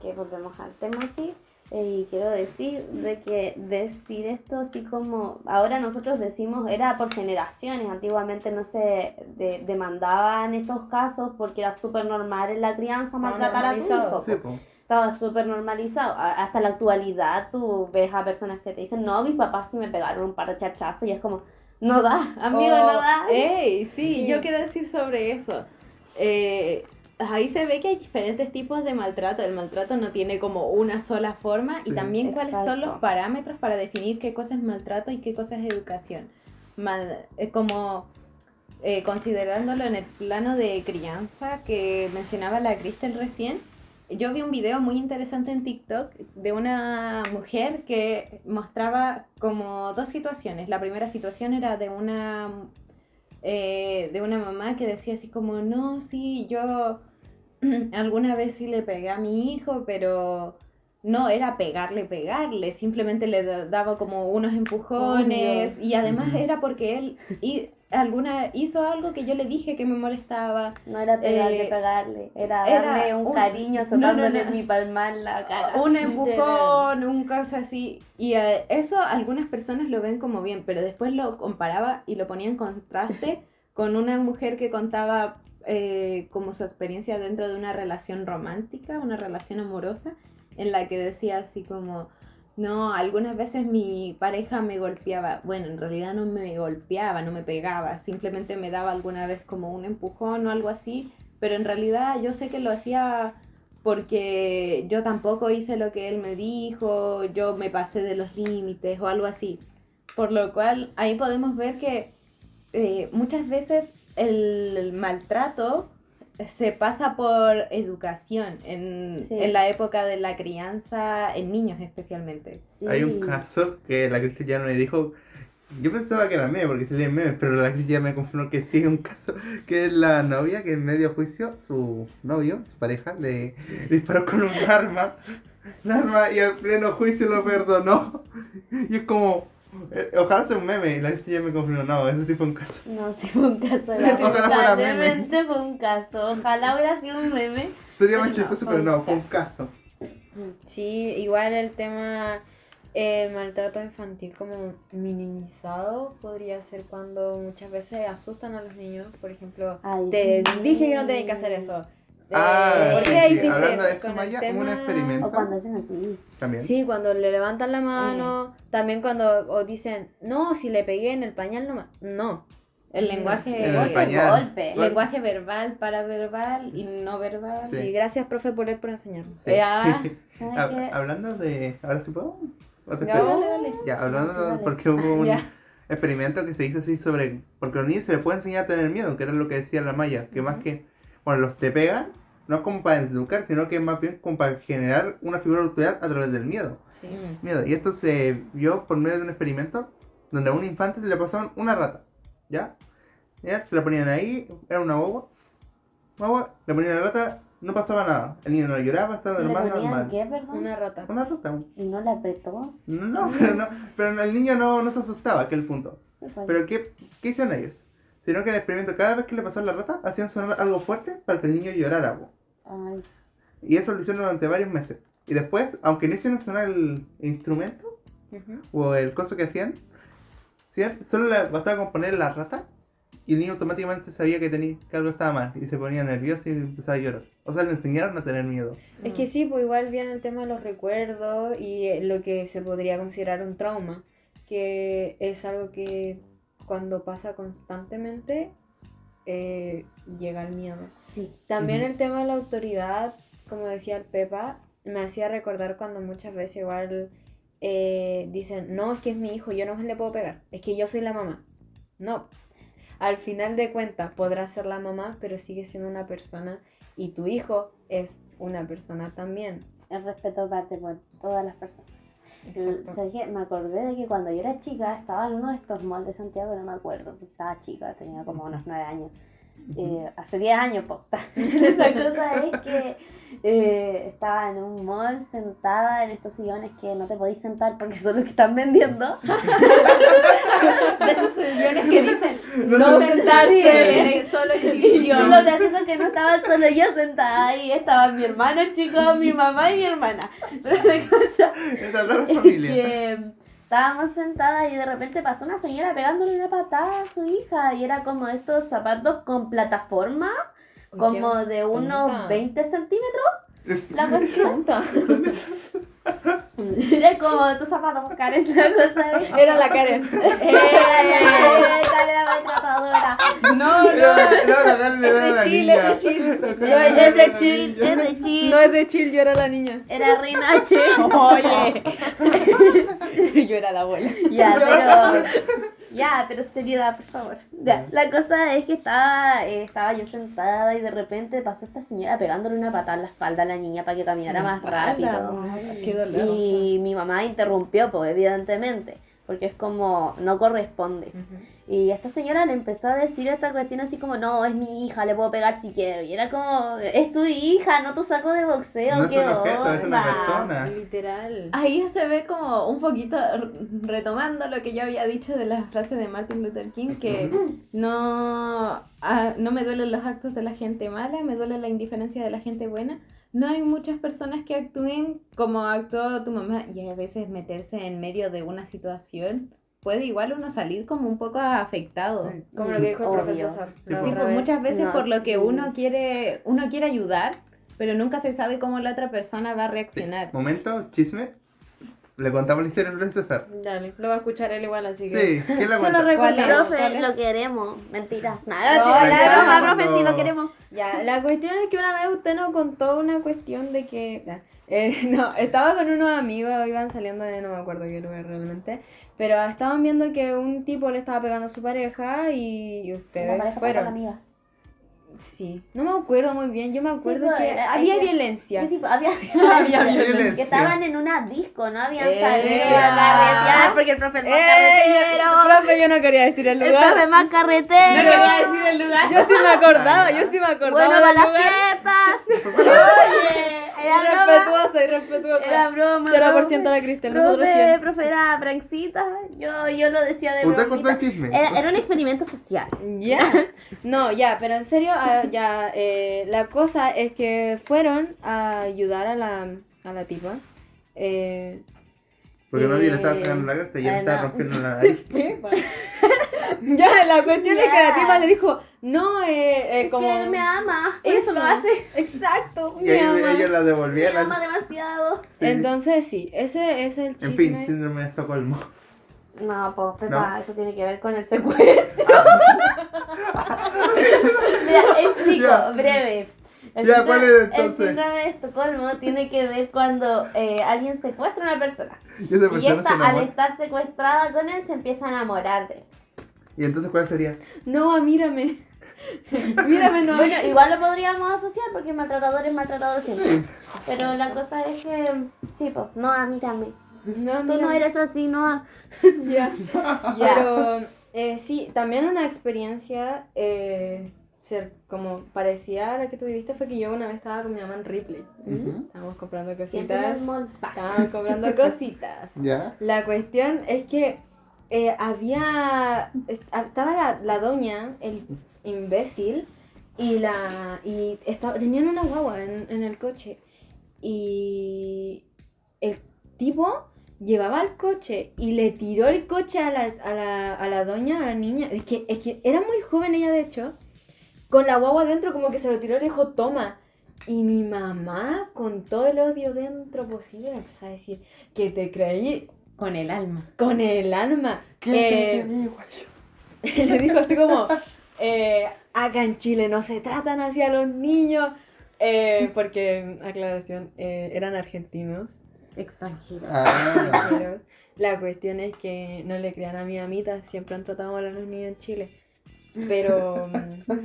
que volvemos al tema así. Y quiero decir de que decir esto así como ahora nosotros decimos era por generaciones, antiguamente no se demandaban estos casos porque era súper normal en la crianza maltratar a tu hijo.
Sí, po.
Estaba súper normalizado. Hasta la actualidad tú ves a personas que te dicen, no, mis papás sí me pegaron un par de chachazos y es como, no da, amigo, no da.
¡Ey! Sí,
Sí.
yo quiero decir sobre eso. Ahí se ve que hay diferentes tipos de maltrato. El maltrato no tiene como una sola forma y
Sí.
también cuáles son los
Exacto.
parámetros para definir qué cosa es maltrato y qué cosa es educación. Considerándolo en el plano de crianza que mencionaba la Cristel recién, yo vi un video muy interesante en TikTok de una mujer que mostraba como dos situaciones. La primera situación era de una mamá que decía así como, no, sí, yo alguna vez sí le pegué a mi hijo, pero no era pegarle, simplemente le daba como unos empujones y además
Ujú.
era porque él hizo algo que yo le dije que me molestaba.
No era pegarle, era darle un cariño azotándole mi palma en la cara.
Un
así,
empujón, un cosa así. Y eso algunas personas lo ven como bien, pero después lo comparaba y lo ponía en contraste con una mujer que contaba como su experiencia dentro de una relación romántica, una relación amorosa, en la que decía así como, no, algunas veces mi pareja me golpeaba. Bueno, en realidad no me golpeaba, no me pegaba, simplemente me daba alguna vez como un empujón o algo así, pero en realidad yo sé que lo hacía porque yo tampoco hice lo que él me dijo, yo me pasé de los límites o algo así. Por lo cual ahí podemos ver que muchas veces el maltrato se pasa por educación
Sí.
en la época de la crianza, en niños especialmente.
Sí.
Hay un caso que la Cristi ya me dijo. Yo pensaba que era meme porque salía en memes, pero la Cristi ya me confirmó que sí es un caso. Que es la novia que en medio juicio, su novio, su pareja, le disparó con un arma. Un arma y al pleno juicio lo perdonó. Y es como. Ojalá sea un meme. Y la Cristi ya me confirmó, no, eso sí fue un caso.
No, sí fue un caso.
Ojalá fuera meme.
Lamentablemente fue un caso. Ojalá hubiera sido un meme.
Sería más
No,
chistoso,
fue
pero
un
no, fue un
caso.
caso.
Sí, igual el tema, el maltrato infantil como minimizado podría ser cuando muchas veces asustan a los niños. Por ejemplo,
Ay,
te
sí.
dije que no tenías que hacer eso. ¿Por
sí,
qué
sí,
hiciste
hablando de
eso?
eso,
Con
Maya,
el
un
tema...
experimento.
O cuando hacen así.
También.
Sí, cuando le levantan la mano, también cuando o dicen, no, si le pegué en el pañal nomás. No.
El lenguaje,
En el pañal.
golpe.
lenguaje verbal, paraverbal y no verbal.
Sí.
Sí, gracias, profe, por enseñarnos.
Sí.
¿Sabes qué?
Hablando de. ¿Ahora sí puedo? ¿O te
Ya,
espero?
dale.
Ya, hablando
No, sí, dale.
porque hubo un
Ya.
experimento que se hizo así sobre. Porque a los niños se les puede enseñar a tener miedo, que era lo que decía la Maya. Que más que. Bueno, los te pegan, no es como para educar, sino que es más bien como para generar una figura de autoridad a través del miedo.
Sí.
Miedo. Y esto se vio por medio de un experimento donde a un infante se le pasaban una rata. ¿Ya? ¿Ya? Se la ponían ahí, era una guagua, le ponían la rata, no pasaba nada. El niño no lloraba, estaba
¿Le
normal,
ponían
normal.
qué, perdón?
Una rata.
Una rata.
Y no le apretó.
Pero el niño no se asustaba, que es el punto.
Se fue.
Pero ¿qué hicieron ellos? Sino que en el experimento, cada vez que le pasó a la rata, hacían sonar algo fuerte para que el niño llorara. Po.
Ay,
Y eso lo hicieron durante varios meses. Y después, aunque no hicieron sonar el instrumento
Ujú.
o el coso que hacían, ¿sí? Solo le bastaba con poner la rata y el niño automáticamente sabía que algo estaba mal y se ponía nervioso y empezaba a llorar. O sea, le enseñaron a tener miedo.
Es que sí, pues igual viene el tema de los recuerdos y lo que se podría considerar un trauma, que es algo que cuando pasa constantemente llega el miedo.
sí.
También
Ujú.
el tema de la autoridad, como decía el Pepa, me hacía recordar cuando muchas veces igual dicen, no, es que es mi hijo, yo no le puedo pegar, es que yo soy la mamá. No, al final de cuentas podrá ser la mamá, pero sigue siendo una persona y tu hijo es una persona también.
El respeto parte por todas las personas.
Exacto.
¿Sabes qué? Me acordé de que cuando yo era chica estaba en uno de estos malls de Santiago, no me acuerdo, porque estaba chica, tenía como unos 9 años. hace 10 años, posta. La cosa es que estaba en un mall sentada en estos sillones que no te podéis sentar porque son los que están vendiendo.
De esos sillones que dicen no sentarse, solo
Y
exhibición.
lo gracioso es que no estaba solo yo sentada ahí, estaban mi hermano chico, mi mamá y mi hermana. Pero la cosa
Era toda la
es
familia.
que estábamos sentadas y de repente pasó una señora pegándole una patada a su hija y era como estos zapatos con plataforma,
Uy,
como
qué
de unos
tonta.
20 centímetros. La cuestión
Tonta.
era como estos zapatos, Karen, la cosa es...
Era la Karen.
Dale la maltratadora.
No,
Era la Karen, era la niña.
Es de chill, es de chill.
No es de chill, yo era la niña.
Era Reina H.
Oye. Yo era la abuela.
Pero seriedad, por favor. Ya, la cosa es que estaba yo sentada y de repente pasó esta señora pegándole una patada en la espalda a la niña para que caminara más rápido.
Qué dolor.
Y mi mamá interrumpió, pues evidentemente, porque es como, no corresponde. Y esta señora le empezó a decir esta cuestión así como, no, es mi hija, le puedo pegar si quiero. Y era como, es tu hija, no tu saco de boxeo,
No es
¿qué
un objeto, es una
onda?
persona.
Literal.
Ahí se ve como un poquito retomando lo que yo había dicho de la frase de Martin Luther King, que no me duelen los actos de la gente mala, me duele la indiferencia de la gente buena. No hay muchas personas que actúen como actuó tu mamá y a veces meterse en medio de una situación puede igual uno salir como un poco afectado.
Como lo que dijo el
Obvio.
profesor.
Sí,
Sí,
otra
pues muchas veces
No,
por lo que
sí.
uno quiere ayudar, pero nunca se sabe cómo la otra persona va a reaccionar.
Momento, chisme. Le contamos la historia al profesor.
Dale, lo va a escuchar él igual, así que...
Sí, ¿quién la
Se
cuenta?
lo recuerdo.
¿Cuál es?
Profe, lo queremos. Mentira. Nada,
No,
mentira,
no,
broma,
no.
profe, sí lo queremos.
Ya, la cuestión es que una vez usted nos contó una cuestión de que... no, estaba con unos amigos, iban saliendo de no me acuerdo qué lugar realmente, pero estaban viendo que un tipo le estaba pegando a su pareja y
La
ustedes
pareja
fueron.
con la amiga.
Sí, no me acuerdo muy bien, yo me acuerdo
pues,
que
era-
había
es que-
violencia.
Sí, pues, había
violencia.
que estaban en una disco, no habían
Eh,
salido a carretear porque el profe es más carretero.
Profe, yo no quería decir el
El
lugar.
profe es más carretero.
decir el lugar.
Yo sí me acordaba,
Bueno,
del
para la
lugar.
fiesta. Oye, era broma.
Irrespetuosa.
Era broma.
0% a la Cristel, nosotros
Profe,
100.
profe, era prankcita. Yo lo decía de
¿Usted contó
bromita.
el chisme?
Era un experimento social.
Ya. No, ya, pero en serio, la cosa es que fueron a ayudar a la tipa.
Porque no le estaba sacando la carta y ya le estaba
no.
rompiendo la nariz.
Ya, la cuestión es que la
Ya.
tipa le dijo, no,
Es
como...
que él me ama, por eso lo hace.
Exacto,
Y ahí
mi ama.
ellos la
Me
devolvieron.
ama demasiado.
Sí.
Entonces sí, ese es el chisme.
En fin, síndrome de Estocolmo.
No, pues
Pepa,
eso tiene que ver con el secuestro. Mira, explico,
Ya.
breve.
Ya, ¿cuál era entonces?
El síndrome de Estocolmo tiene que ver cuando alguien secuestra a una persona.
Y esa
Y
persona se
esta, al
enamora.
estar secuestrada con él, se empieza a enamorar de él.
¿Y entonces cuál sería?
No, mírame. Mírame, no.
Bueno, igual lo podríamos asociar porque maltratador es maltratador siempre. Pero la cosa es que, sí, pues, Noah, mírame.
No,
Tú no
mírame.
eres así, Noah.
Ya.
Ya.
Pero sí, también una experiencia ser como parecida a la que tú viviste fue que yo una vez estaba con mi mamá en Ripley.
Ujú.
Estábamos comprando
Siempre en el
cositas.
mall. Pa.
Estábamos comprando cositas.
¿Ya?
La cuestión es que estaba la doña, el imbécil, y tenían una guagua en el coche. Y el tipo llevaba el coche y le tiró el coche a la doña, a la niña. Es que era muy joven ella, de hecho. Con la guagua dentro, como que se lo tiró y le dijo, toma. Y mi mamá, con todo el odio dentro posible, le empezó a decir que te creí
Con el alma.
con el alma.
¿Qué?
Le dijo así como, acá en Chile no se tratan así a los niños. Porque, aclaración, eran argentinos.
Extranjero.
Ah,
Pero la cuestión es que no le crean a mi amita, siempre han tratado mal a los niños en Chile. Pero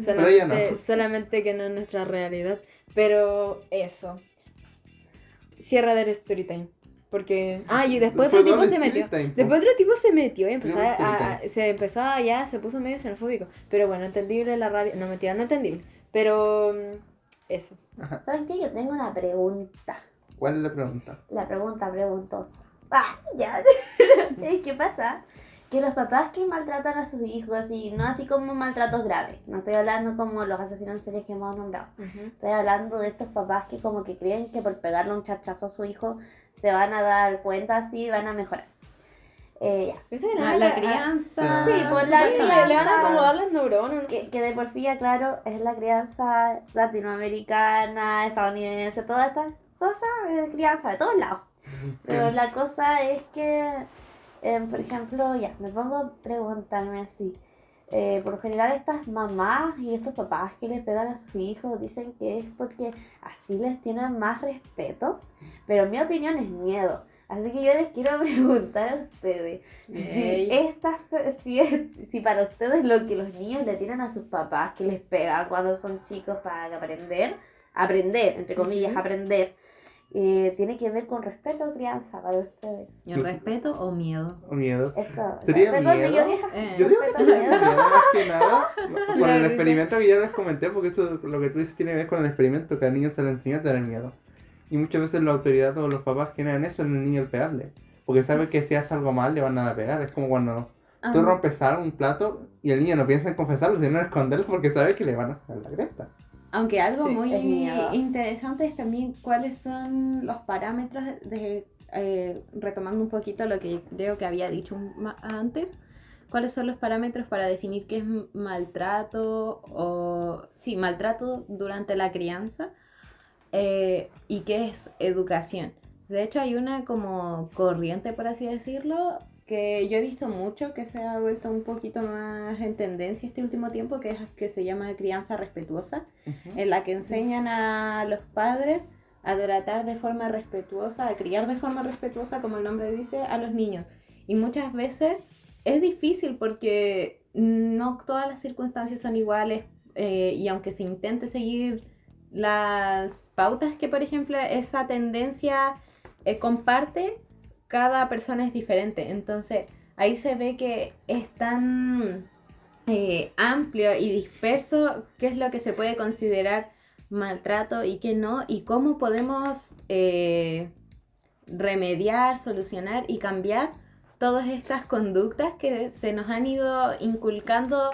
Pero ella no.
solamente que no es nuestra realidad. Pero eso. Cierra del story time. Porque... Ah, y después
Fue
otro tipo
doble
se metió.
Steeltime, po.
Después otro tipo se metió y empezó
Doble
se puso medio xenofóbico. Pero bueno, entendible la rabia. No, mentira, no entendible. Pero... eso.
¿Saben qué? Yo tengo una pregunta.
¿Cuál es la pregunta?
La pregunta preguntosa. ¡Ah! Ya. ¿Qué pasa? Que los papás que maltratan a sus hijos, y no así como maltratos graves, no estoy hablando como los asesinos en serie que hemos nombrado, estoy hablando de estos papás que como que creen que por pegarle un chachazo a su hijo se van a dar cuenta así y van a mejorar. Ya.
Eso de
La crianza.
Sí, pues la
Le
crianza.
van a acomodar las neuronas. No sé.
Que de por sí ya claro, es la crianza latinoamericana, estadounidense, todas estas cosas, es crianza de todos lados. Pero la cosa es que, por ejemplo, ya, me pongo a preguntarme así. Por lo general estas mamás y estos papás que les pegan a sus hijos dicen que es porque así les tienen más respeto, pero en mi opinión es miedo. Así que yo les quiero preguntar a ustedes si para ustedes lo que los niños le tiran a sus papás que les pegan cuando son chicos para aprender, entre comillas, aprender, tiene que ver con respeto o crianza para ustedes.
¿Y respeto o miedo?
¿O miedo?
Eso.
¿Sería
perdón,
miedo?
yo dije,
Yo digo que
respeto,
sería
miedo.
miedo, más que nada, por el experimento que ya les comenté, porque eso lo que tú dices tiene que ver con el experimento, que al niño se le enseña a tener miedo. Y muchas veces la autoridad o los papás generan eso en el niño al pegarle. Porque saben que si hace algo mal le van a pegar. Es como cuando tú rompes algo, un plato, y el niño no piensa en confesarlo, sino en esconderlo porque sabe que le van a sacar la cresta.
Aunque algo
Sí,
muy
es miedo.
interesante es también cuáles son los parámetros retomando un poquito lo que creo que había dicho antes, cuáles son los parámetros para definir qué es maltrato maltrato durante la crianza y qué es educación. De hecho hay una como corriente, por así decirlo, que yo he visto mucho, que se ha vuelto un poquito más en tendencia este último tiempo, que se llama crianza respetuosa, en la que enseñan a los padres a tratar de forma respetuosa, a criar de forma respetuosa, como el nombre dice, a los niños. Y muchas veces es difícil porque no todas las circunstancias son iguales, y aunque se intente seguir las pautas que, por ejemplo, esa tendencia comparte, cada persona es diferente. Entonces ahí se ve que es tan amplio y disperso qué es lo que se puede considerar maltrato y qué no, y cómo podemos remediar, solucionar y cambiar todas estas conductas que se nos han ido inculcando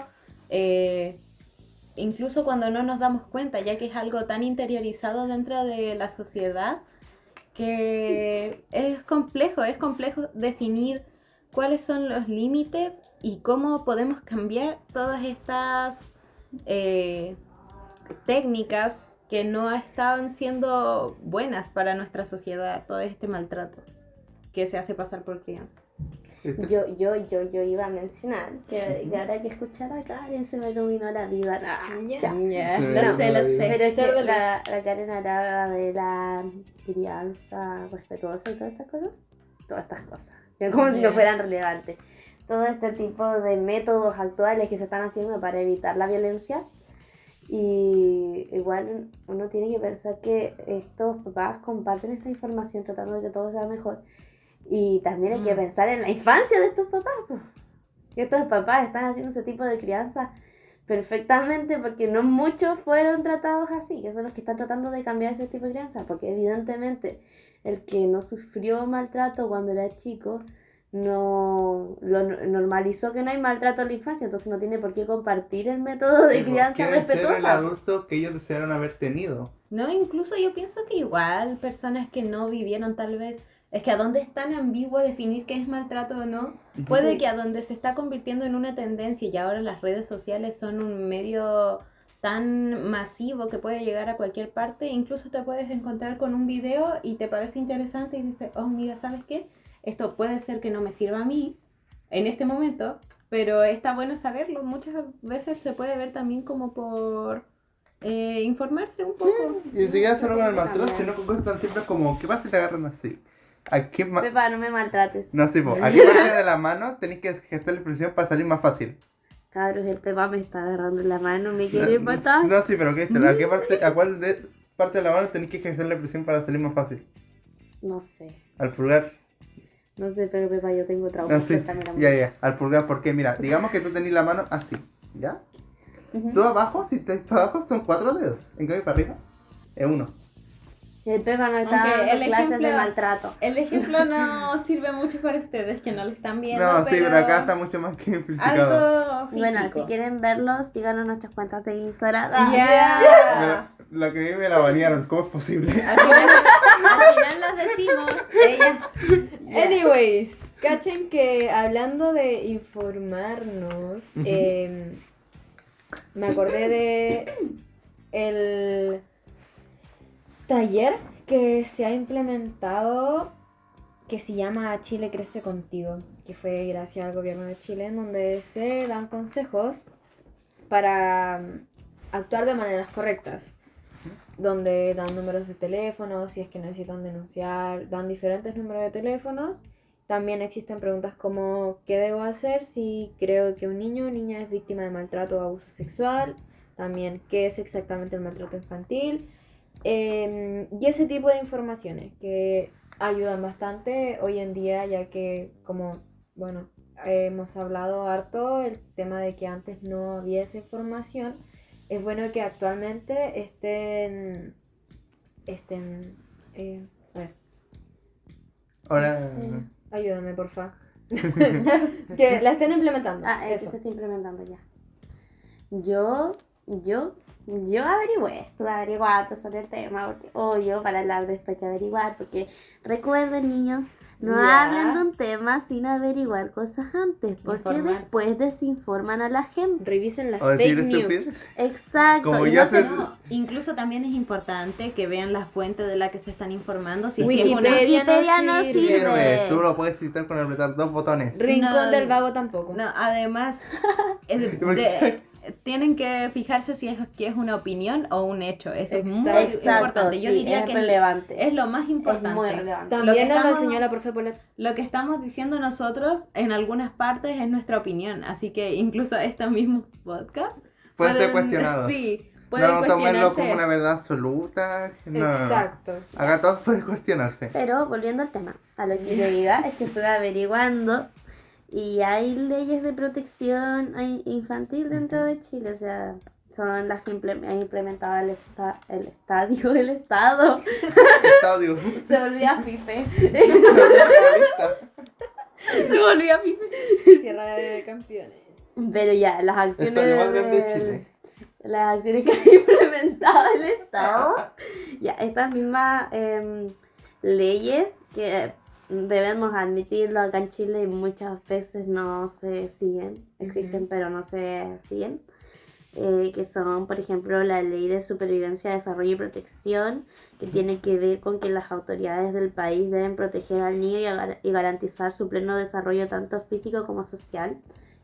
incluso cuando no nos damos cuenta, ya que es algo tan interiorizado dentro de la sociedad que es complejo definir cuáles son los límites y cómo podemos cambiar todas estas técnicas que no estaban siendo buenas para nuestra sociedad, todo este maltrato que se hace pasar por crianza.
¿Viste?
Yo iba a mencionar que ahora que escuchar a Karen se me iluminó la vida.
Ya,
Sí,
lo sé.
Pero es
Ser
que
de
la Karen hablaba de la crianza respetuosa y todas estas cosas, que como si no fueran relevantes. Todo este tipo de métodos actuales que se están haciendo para evitar la violencia, y igual uno tiene que pensar que estos papás comparten esta información tratando de que todo sea mejor, y también hay que pensar en la infancia de estos papás, pues. Que estos papás están haciendo ese tipo de crianza perfectamente porque no muchos fueron tratados así, que son los que están tratando de cambiar ese tipo de crianza, porque evidentemente el que no sufrió maltrato cuando era chico no lo normalizó que no hay maltrato en la infancia, entonces no tiene por qué compartir el método de crianza
Quieren ser el
respetuosa.
adulto que ellos desearon haber tenido.
No, incluso yo pienso que igual personas que no vivieron tal vez, es que a dónde es tan ambiguo definir qué es maltrato o no, puede que a donde se está convirtiendo en una tendencia y ahora las redes sociales son un medio tan masivo que puede llegar a cualquier parte, incluso te puedes encontrar con un video y te parece interesante y dices, oh mira, ¿sabes qué? Esto puede ser que no me sirva a mí en este momento, pero está bueno saberlo. Muchas veces se puede ver también como por informarse un poco.
Y ni siquiera solo con el maltrato, sino con cosas tan simples como, ¿qué pasa si te agarran así? ¿A qué
Pepa, no me maltrates.
No sé, ¿a qué parte de la mano tenéis que ejercer la presión para salir más fácil?
Cabros, el Pepa me está agarrando en la mano, me quiere matar.
No, sí, pero ¿qué? ¿A cuál parte de la mano tenéis que ejercer la presión para salir más fácil?
No sé.
Al pulgar.
No sé, pero Pepa, yo tengo trauma.
No, sí. Ya. Al pulgar, porque mira, digamos que tú tenés la mano así, ¿ya? Tú abajo, si estás para abajo, son 4 dedos. En cambio, para arriba, es 1.
El Pepa no está
Aunque
dando
el
clases
ejemplo-
de maltrato.
El ejemplo no sirve mucho para ustedes que no lo están viendo.
No, sí, pero acá está mucho más que simplificado.
algo físico.
Bueno, si quieren verlo, síganos en nuestras cuentas de Instagram.
Ya.
La que me la banearon, ¿cómo es posible?
Al final las decimos. Ella.
Anyways, cachen que hablando de informarnos, me acordé de el taller que se ha implementado que se llama Chile Crece Contigo, que fue gracias al gobierno de Chile, en donde se dan consejos para actuar de maneras correctas, donde dan números de teléfono, si es que necesitan denunciar, dan diferentes números de teléfonos. También existen preguntas como ¿qué debo hacer si creo que un niño o niña es víctima de maltrato o abuso sexual? También ¿qué es exactamente el maltrato infantil? Y ese tipo de informaciones que ayudan bastante hoy en día, ya que como, bueno, hemos hablado harto el tema de que antes no había esa información. Es bueno que actualmente estén a ver,
Ahora,
ayúdame porfa. Que la estén implementando.
Ah, que
eso.
se está implementando ya. Yo averigüé, estuve averiguando sobre el tema, porque obvio, para hablar de esto hay que averiguar, porque recuerden, niños, no
Ya.
hablen de un tema sin averiguar cosas antes, porque
Informarse.
después desinforman a la gente.
Revisen las
o decir
fake news.
estupideces.
Exacto.
Como
y
ya
no se-
se-
No, incluso también es importante que vean la fuente de la que se están informando. Si es
Wikipedia
una-
Wikipedia no
sirve.
sirve.
Sirve, tú lo puedes citar con apretar 2 botones.
Rincón
No,
del Vago tampoco.
No, además,
Porque-
tienen que fijarse si es que es una opinión o un hecho. Eso es muy
Exacto.
importante. Yo
sí,
diría
es
que
relevante.
es lo más
Es
importante.
muy relevante.
Lo que
También nos lo
estamos-
enseñó la profe Polet.
Lo que estamos diciendo nosotros en algunas partes es nuestra opinión. Así que incluso este mismo podcast
Puede ser
pueden-
cuestionado.
Sí, pueden
No tomarlo
cuestionarse.
como una verdad absoluta. No.
Exacto.
Acá todo puede cuestionarse.
Pero volviendo al tema, a lo que yo diga es que estoy averiguando y hay leyes de protección infantil dentro de Chile, o sea, son las que ha implementado el Estado.
Estadio.
Se volvía Fife.
Se volvió a mí.
Tierra de campeones.
Pero ya, las acciones
Estadio más grande de
del-
Chile.
las acciones que ha implementado el Estado, ya estas mismas leyes que debemos admitirlo acá en Chile muchas veces no se siguen, existen pero no se siguen, que son por ejemplo la Ley de Supervivencia, Desarrollo y Protección, que tiene que ver con que las autoridades del país deben proteger al niño y garantizar su pleno desarrollo tanto físico como social.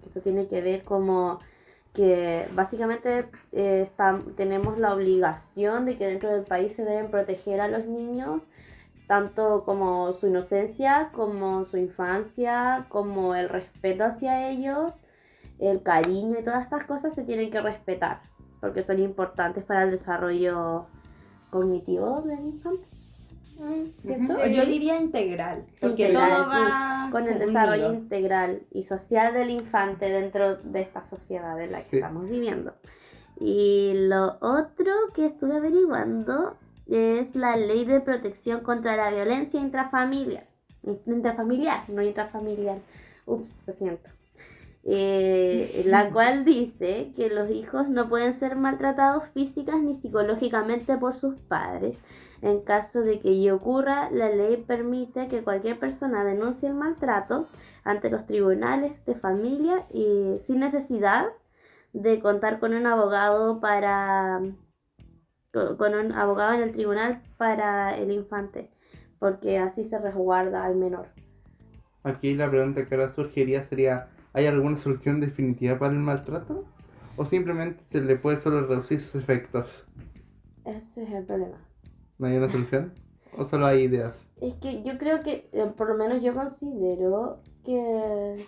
Esto tiene que ver como que básicamente tenemos la obligación de que dentro del país se deben proteger a los niños, tanto como su inocencia, como su infancia, como el respeto hacia ellos, el cariño y todas estas cosas se tienen que respetar, porque son importantes para el desarrollo cognitivo del infante. ¿Cierto?
Sí.
Yo diría integral, porque
Integral,
todo
sí,
va
con el
unido.
desarrollo integral y social del infante dentro de esta sociedad en la que
Sí.
estamos viviendo. Y lo otro que estuve averiguando es la Ley de Protección contra la Violencia Intrafamiliar, no intrafamiliar, ups, lo siento. La cual dice que los hijos no pueden ser maltratados físicas ni psicológicamente por sus padres. En caso de que ello ocurra, la ley permite que cualquier persona denuncie el maltrato ante los tribunales de familia y sin necesidad de contar con un abogado con un abogado en el tribunal para el infante, porque así se resguarda al menor.
Aquí la pregunta que ahora surgiría sería, ¿hay alguna solución definitiva para el maltrato? ¿O simplemente se le puede solo reducir sus efectos?
Ese es el problema.
¿No hay una solución? ¿O solo hay ideas?
Es que yo creo que, por lo menos yo considero que...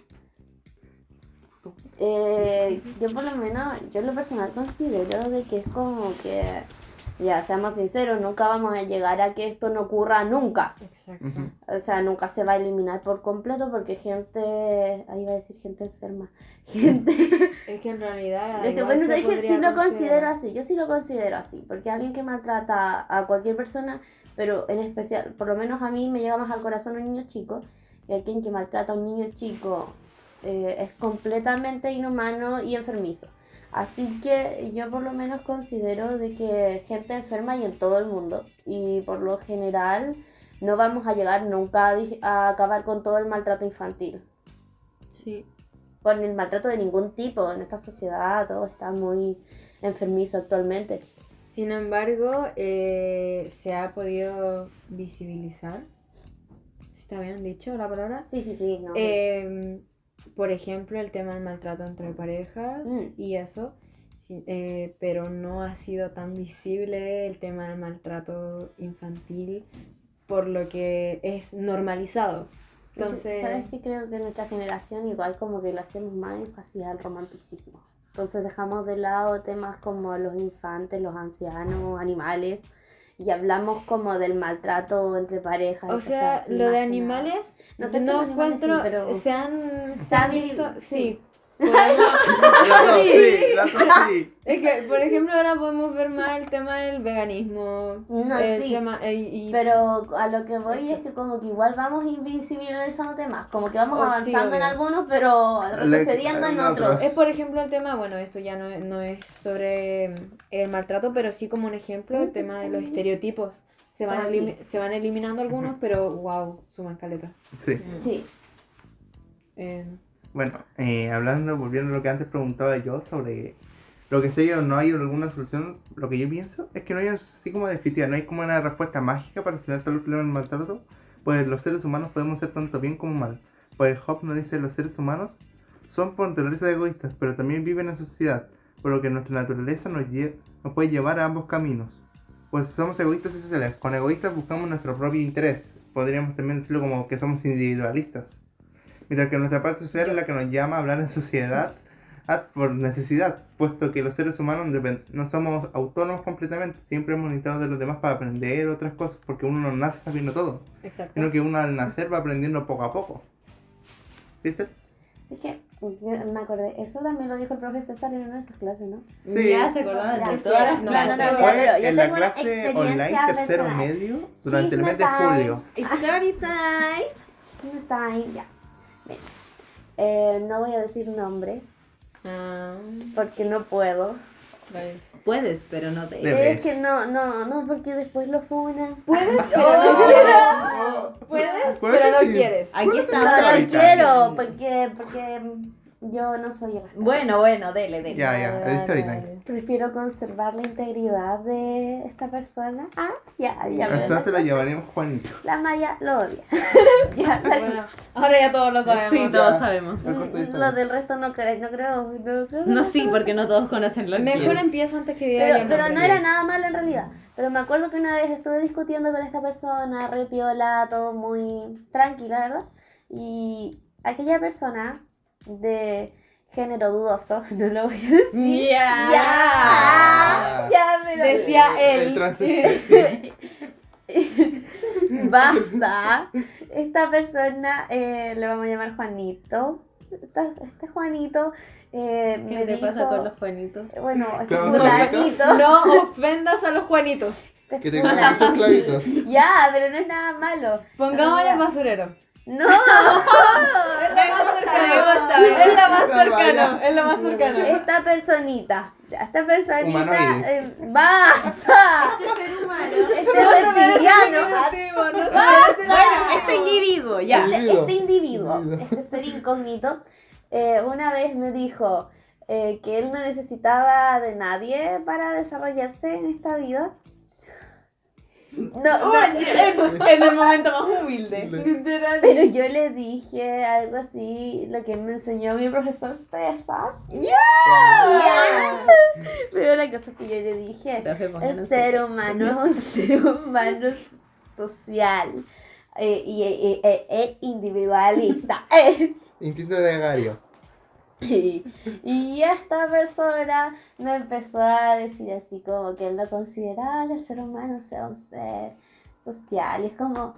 yo por lo menos, yo en lo personal considero de que es como que Ya, seamos sinceros, nunca vamos a llegar a que esto no ocurra nunca.
Exacto.
Ujú.
O sea, nunca se va a eliminar por completo porque gente, ahí iba a decir gente enferma, gente...
Es que en realidad.
Es que,
igual
bueno,
se
es que sí
podría
lo considero
considerar.
así, yo sí lo considero así, porque alguien que maltrata a cualquier persona, pero en especial, por lo menos a mí me llega más al corazón un niño chico, y alguien que maltrata a un niño chico es completamente inhumano y enfermizo. Así que yo por lo menos considero de que gente enferma hay en todo el mundo, y por lo general no vamos a llegar nunca a acabar con todo el maltrato infantil.
Sí.
Con el maltrato de ningún tipo en esta sociedad, todo está muy enfermizo actualmente.
Sin embargo, se ha podido visibilizar. ¿Sí está bien dicho la palabra?
Sí, no.
Por ejemplo, el tema del maltrato entre parejas y eso, sí, pero no ha sido tan visible el tema del maltrato infantil, por lo que es normalizado. Entonces,
¿Sabes qué? Creo que nuestra generación igual como que le hacemos más énfasis al romanticismo. Entonces dejamos de lado temas como los infantes, los ancianos, animales, y hablamos como del maltrato entre parejas. y
o sea,
cosas así,
lo
más
de
que
animales,
No sé,
no
los animales sí,
encuentro,
pero-
se han
Sabe-
visto,
sí.
sí. Podemos-
Las dos sí, las dos sí.
Es que, por ejemplo, ahora podemos ver más el tema del veganismo.
No,
el
sí,
y-
Pero a lo que voy
Eso.
es que como que igual vamos invisibilizando temas, como que vamos
Oh, sí,
avanzando en
obvio.
algunos, pero retrocediendo en
en
otros.
otros.
Es por ejemplo el tema, bueno, esto ya no es sobre el maltrato, pero sí como un ejemplo, el tema de los estereotipos. Se van,
Sí.
se van eliminando algunos, pero wow, suman caleta.
Sí.
Sí,
Eh,
Bueno, volviendo a lo que antes preguntaba yo sobre lo que sé yo, no hay alguna solución. Lo que yo pienso es que no hay así como definitiva, no hay como una respuesta mágica para solucionar todos los problemas del maltrato. Pues los seres humanos podemos ser tanto bien como mal. Pues Hobbes nos dice: los seres humanos son por naturaleza egoístas, pero también viven en sociedad, por lo que nuestra naturaleza nos puede llevar a ambos caminos. Pues somos egoístas y sociales. Con egoístas buscamos nuestro propio interés. Podríamos también decirlo como que somos individualistas. Mientras que nuestra parte social es la que nos llama a hablar en sociedad por necesidad, puesto que los seres humanos no somos autónomos completamente. Siempre hemos necesitado de los demás para aprender otras cosas, porque uno no nace sabiendo todo,
exacto.
sino que uno al nacer va aprendiendo poco a poco. ¿Viste?
así que me acordé, eso también lo dijo el profe César en una de sus clases, ¿no?
Sí.
Ya se acordaban
Ya,
de todas las
no,
clases.
no,
ya,
Fue
pero yo
en la
tengo una
clase online
experiencia
tercero
personal.
medio durante el mes de
Chisme
julio.
Story time.
Chisme time, ya. Bien. No voy a decir nombres
Ah,
porque no puedo.
¿ves?
Puedes, pero no te.
Debes.
Es que no, porque después lo funan.
Puedes, pero
Oh,
no quieres.
oh,
Puedes,
¿puedes
pero no
decir?
quieres.
Aquí
¿Puedes
está
decir
otra
No
ahorita?
quiero, porque yo no soy irresponsable.
Bueno, dele.
Ya, el story time.
Prefiero conservar la integridad de esta persona. Ya me
Entonces lo llamaríamos Juanito.
La Maya lo odia. Ya,
Bueno, ahora ya todos lo sabemos.
Sí, todos sabemos.
La cosa es
lo del resto no creo.
No, sí, porque no todos conocen la
Mejor empieza antes que diga yo
Pero
nombre.
no era nada malo en realidad. Pero me acuerdo que una vez estuve discutiendo con esta persona, re piola, todo muy tranquila, ¿verdad? Y aquella persona de género dudoso, no lo voy a decir. Ya, pero
Decía
El
él.
transespecie.
basta. Esta persona le vamos a llamar Juanito. Este Juanito
¿Qué
me
te
dijo,
pasa con los Juanitos?
bueno, este
Claro,
fulanito.
No ofendas a los Juanitos.
este
Que te
fulanito.
gustan tus clavitos.
Ya, pero no es nada malo.
Pongámosle
Pero
basurero.
no,
Es la más cercana. Es la más cercana. Es la más cercana.
esta personita. Esta personita.
Humanoide.
¡Basta! Este reptiliano.
Bueno, este individuo, ya.
Este individuo, este ser incógnito, una vez me dijo que él no necesitaba de nadie para desarrollarse en esta vida. No,
En el momento más humilde. Literal.
pero yo le dije algo así, lo que me enseñó mi profesor César. Pero la cosa es que yo le dije, el ser humano es un ser humano social y individualista.
Instinto gregario.
Y esta persona me empezó a decir así como que él no consideraba que el ser humano sea un ser social. Y es como,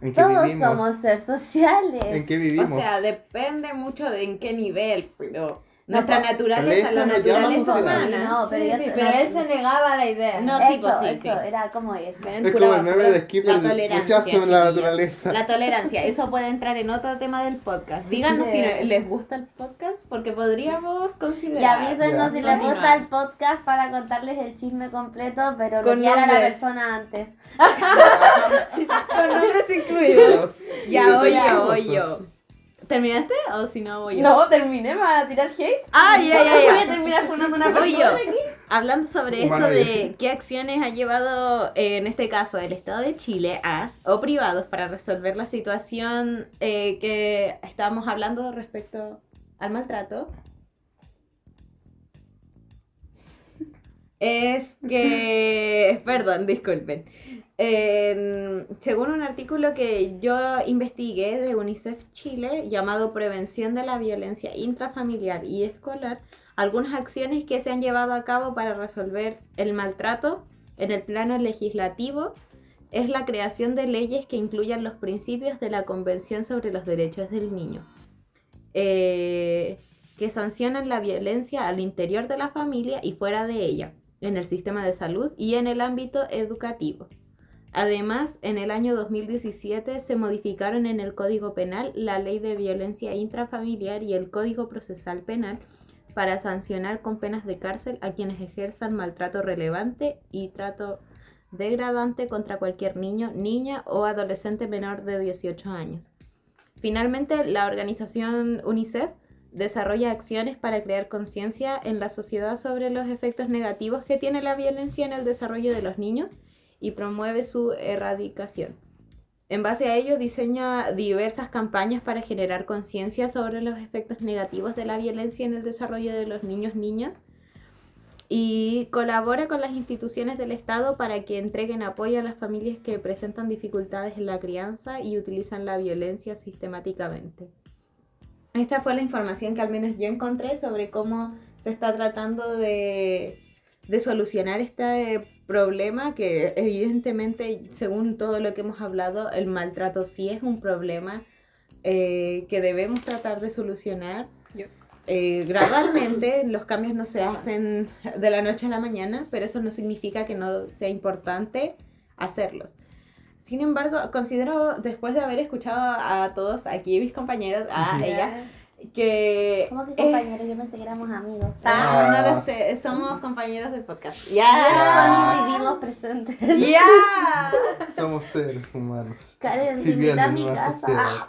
¿En qué
todos
vivimos?
somos seres sociales.
¿En qué
O
vivimos?
sea, depende mucho de en qué nivel, pero
No,
nuestra
pues,
naturaleza, la
nos llama
naturaleza
sociedad.
humana.
No, pero
Sí,
yo
sí,
te-
pero él se negaba a la idea.
No, sí,
eso,
pues sí,
eso,
sí.
era como eso.
Ven,
Es
pura
como el meme
basura.
de Skipper,
La tolerancia,
rechazo la
chiquillos.
naturaleza.
La tolerancia, eso puede entrar en otro tema del podcast. Díganos
Sí.
si les gusta el podcast, porque podríamos
Y
considerar.
avísenos si les
Continuar.
gusta el podcast para contarles el chisme completo, pero
Con
bloquear a la
nombres.
persona antes.
Con nombres incluidos.
Ya, voy
Detalles
yo, voy
hermosos.
yo. ¿Terminaste o si no voy yo?
No, terminé, me van a tirar hate.
Ah,
Voy a terminar fundando una
Voy
persona
yo.
aquí.
Hablando sobre esto
Humano
de
bien.
qué acciones ha llevado, en este caso, el Estado de Chile o privados para resolver la situación que estábamos hablando respecto al maltrato, es que, perdón, disculpen. Según un artículo que yo investigué de UNICEF Chile llamado Prevención de la Violencia Intrafamiliar y Escolar, algunas acciones que se han llevado a cabo para resolver el maltrato en el plano legislativo es la creación de leyes que incluyan los principios de la Convención sobre los Derechos del Niño, que sancionan la violencia al interior de la familia y fuera de ella, en el sistema de salud y en el ámbito educativo. Además, en el año 2017 se modificaron en el Código Penal la Ley de Violencia Intrafamiliar y el Código Procesal Penal para sancionar con penas de cárcel a quienes ejerzan maltrato relevante y trato degradante contra cualquier niño, niña o adolescente menor de 18 años. Finalmente, la organización UNICEF desarrolla acciones para crear conciencia en la sociedad sobre los efectos negativos que tiene la violencia en el desarrollo de los niños y promueve su erradicación. En base a ello, diseña diversas campañas para generar conciencia sobre los efectos negativos de la violencia en el desarrollo de los niños, niñas, y colabora con las instituciones del Estado para que entreguen apoyo a las familias que presentan dificultades en la crianza y utilizan la violencia sistemáticamente. Esta fue la información que al menos yo encontré sobre cómo se está tratando de solucionar este problema, que evidentemente, según todo lo que hemos hablado, el maltrato sí es un problema que debemos tratar de solucionar. Gradualmente. Los cambios no se hacen de la noche a la mañana, pero eso no significa que no sea importante hacerlos. Sin embargo, considero, después de haber escuchado a todos aquí, mis compañeros, a ella, que...
¿Cómo que compañeros? Yo pensé que éramos amigos.
no lo sé, somos compañeros del podcast.
Son individuos presentes.
¡Ya!
Somos seres humanos.
Karen, te
Viviendo
invita a
en
mi
una
casa.
sociedad.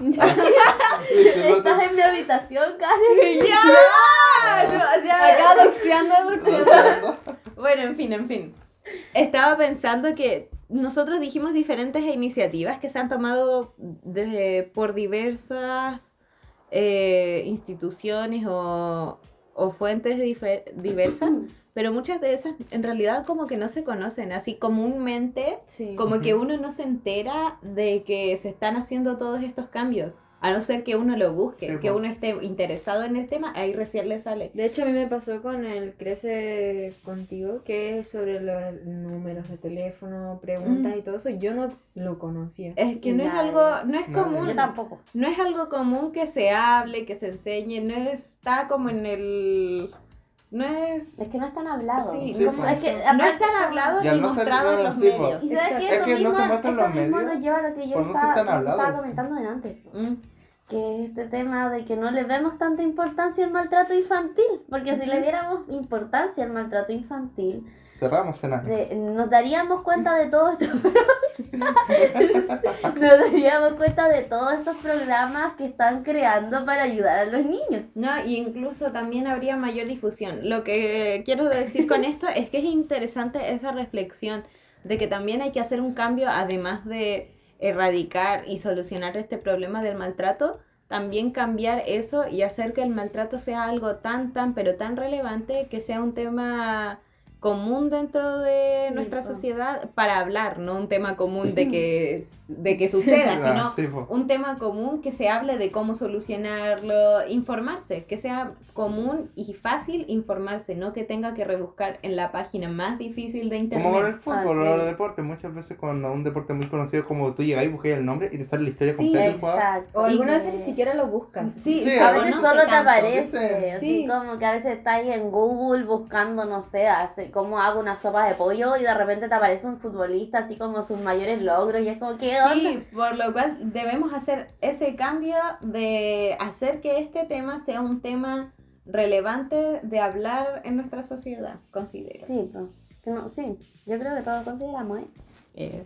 Sí, que no te-
¿Estás en mi habitación, Karen?
Acá doxeando.
¿no?
Bueno, en fin. Estaba pensando que nosotros dijimos diferentes iniciativas que se han tomado por diversas instituciones o fuentes diversas, pero muchas de esas en realidad como que no se conocen, así comúnmente,
Sí.
como que uno no se entera de que se están haciendo todos estos cambios, a no ser que uno lo busque,
Sí,
que
po.
uno esté interesado en el tema, ahí recién le sale.
De hecho, a mí me pasó con el Crece Contigo, que es sobre los números de teléfono, preguntas y todo eso. Yo no lo conocía.
Es que no es
Nadie.
algo, no es
Nadie.
común.
Yo tampoco.
No es algo común que se hable, que se enseñe, no está como en el... No es...
Es que no están hablados.
Sí,
Sí,
Como-
pues.
es que,
no
aparte,
están hablados
Y al
ni
no ser
mostrados en los
sí, pues.
medios.
Y sabes que
Es
esto
que no
mismo,
se muestran
esto
los
mismo
medios,
nos lleva a lo que yo
pues no se
estaba,
están
lo que estaba
hablando.
comentando de antes.
Mm.
Que este tema de que no le vemos tanta importancia al maltrato infantil. Porque si le diéramos importancia al maltrato infantil,
Cerramos cenar.
nos daríamos cuenta de todo esto. Nos daríamos cuenta de todos estos programas que están creando para ayudar a los niños.
No, y incluso también habría mayor difusión. Lo que quiero decir con esto es que es interesante esa reflexión de que también hay que hacer un cambio, además de erradicar y solucionar este problema del maltrato, también cambiar eso y hacer que el maltrato sea algo tan, pero tan relevante, que sea un tema común dentro de
Sí,
nuestra
po.
sociedad para hablar, no un tema común de que suceda, sino
Sí, po.
un tema común que se hable de cómo solucionarlo, informarse, que sea común y fácil informarse, no que tenga que rebuscar en la página más difícil de
Como con el
internet.
fútbol
Ah,
o
sí.
los deportes, muchas veces con un deporte muy conocido como tú llegas y buscas el nombre y te sale la historia
Sí,
completa del jugador.
Exacto.
O algunas
Sí.
veces ni siquiera lo buscas.
Sí,
Sí,
se
A
a
veces
conoce
solo te
tanto.
aparece, así
Sí.
como que a veces estás ahí en Google buscando, no sé, cómo hago una sopa de pollo y de repente te aparece un futbolista así como sus mayores logros y es como, ¿qué onda?
Sí, por lo cual debemos hacer ese cambio de hacer que este tema sea un tema relevante de hablar en nuestra sociedad, considero.
Sí, pues, que no, sí, yo creo que todos consideramos, ¿eh?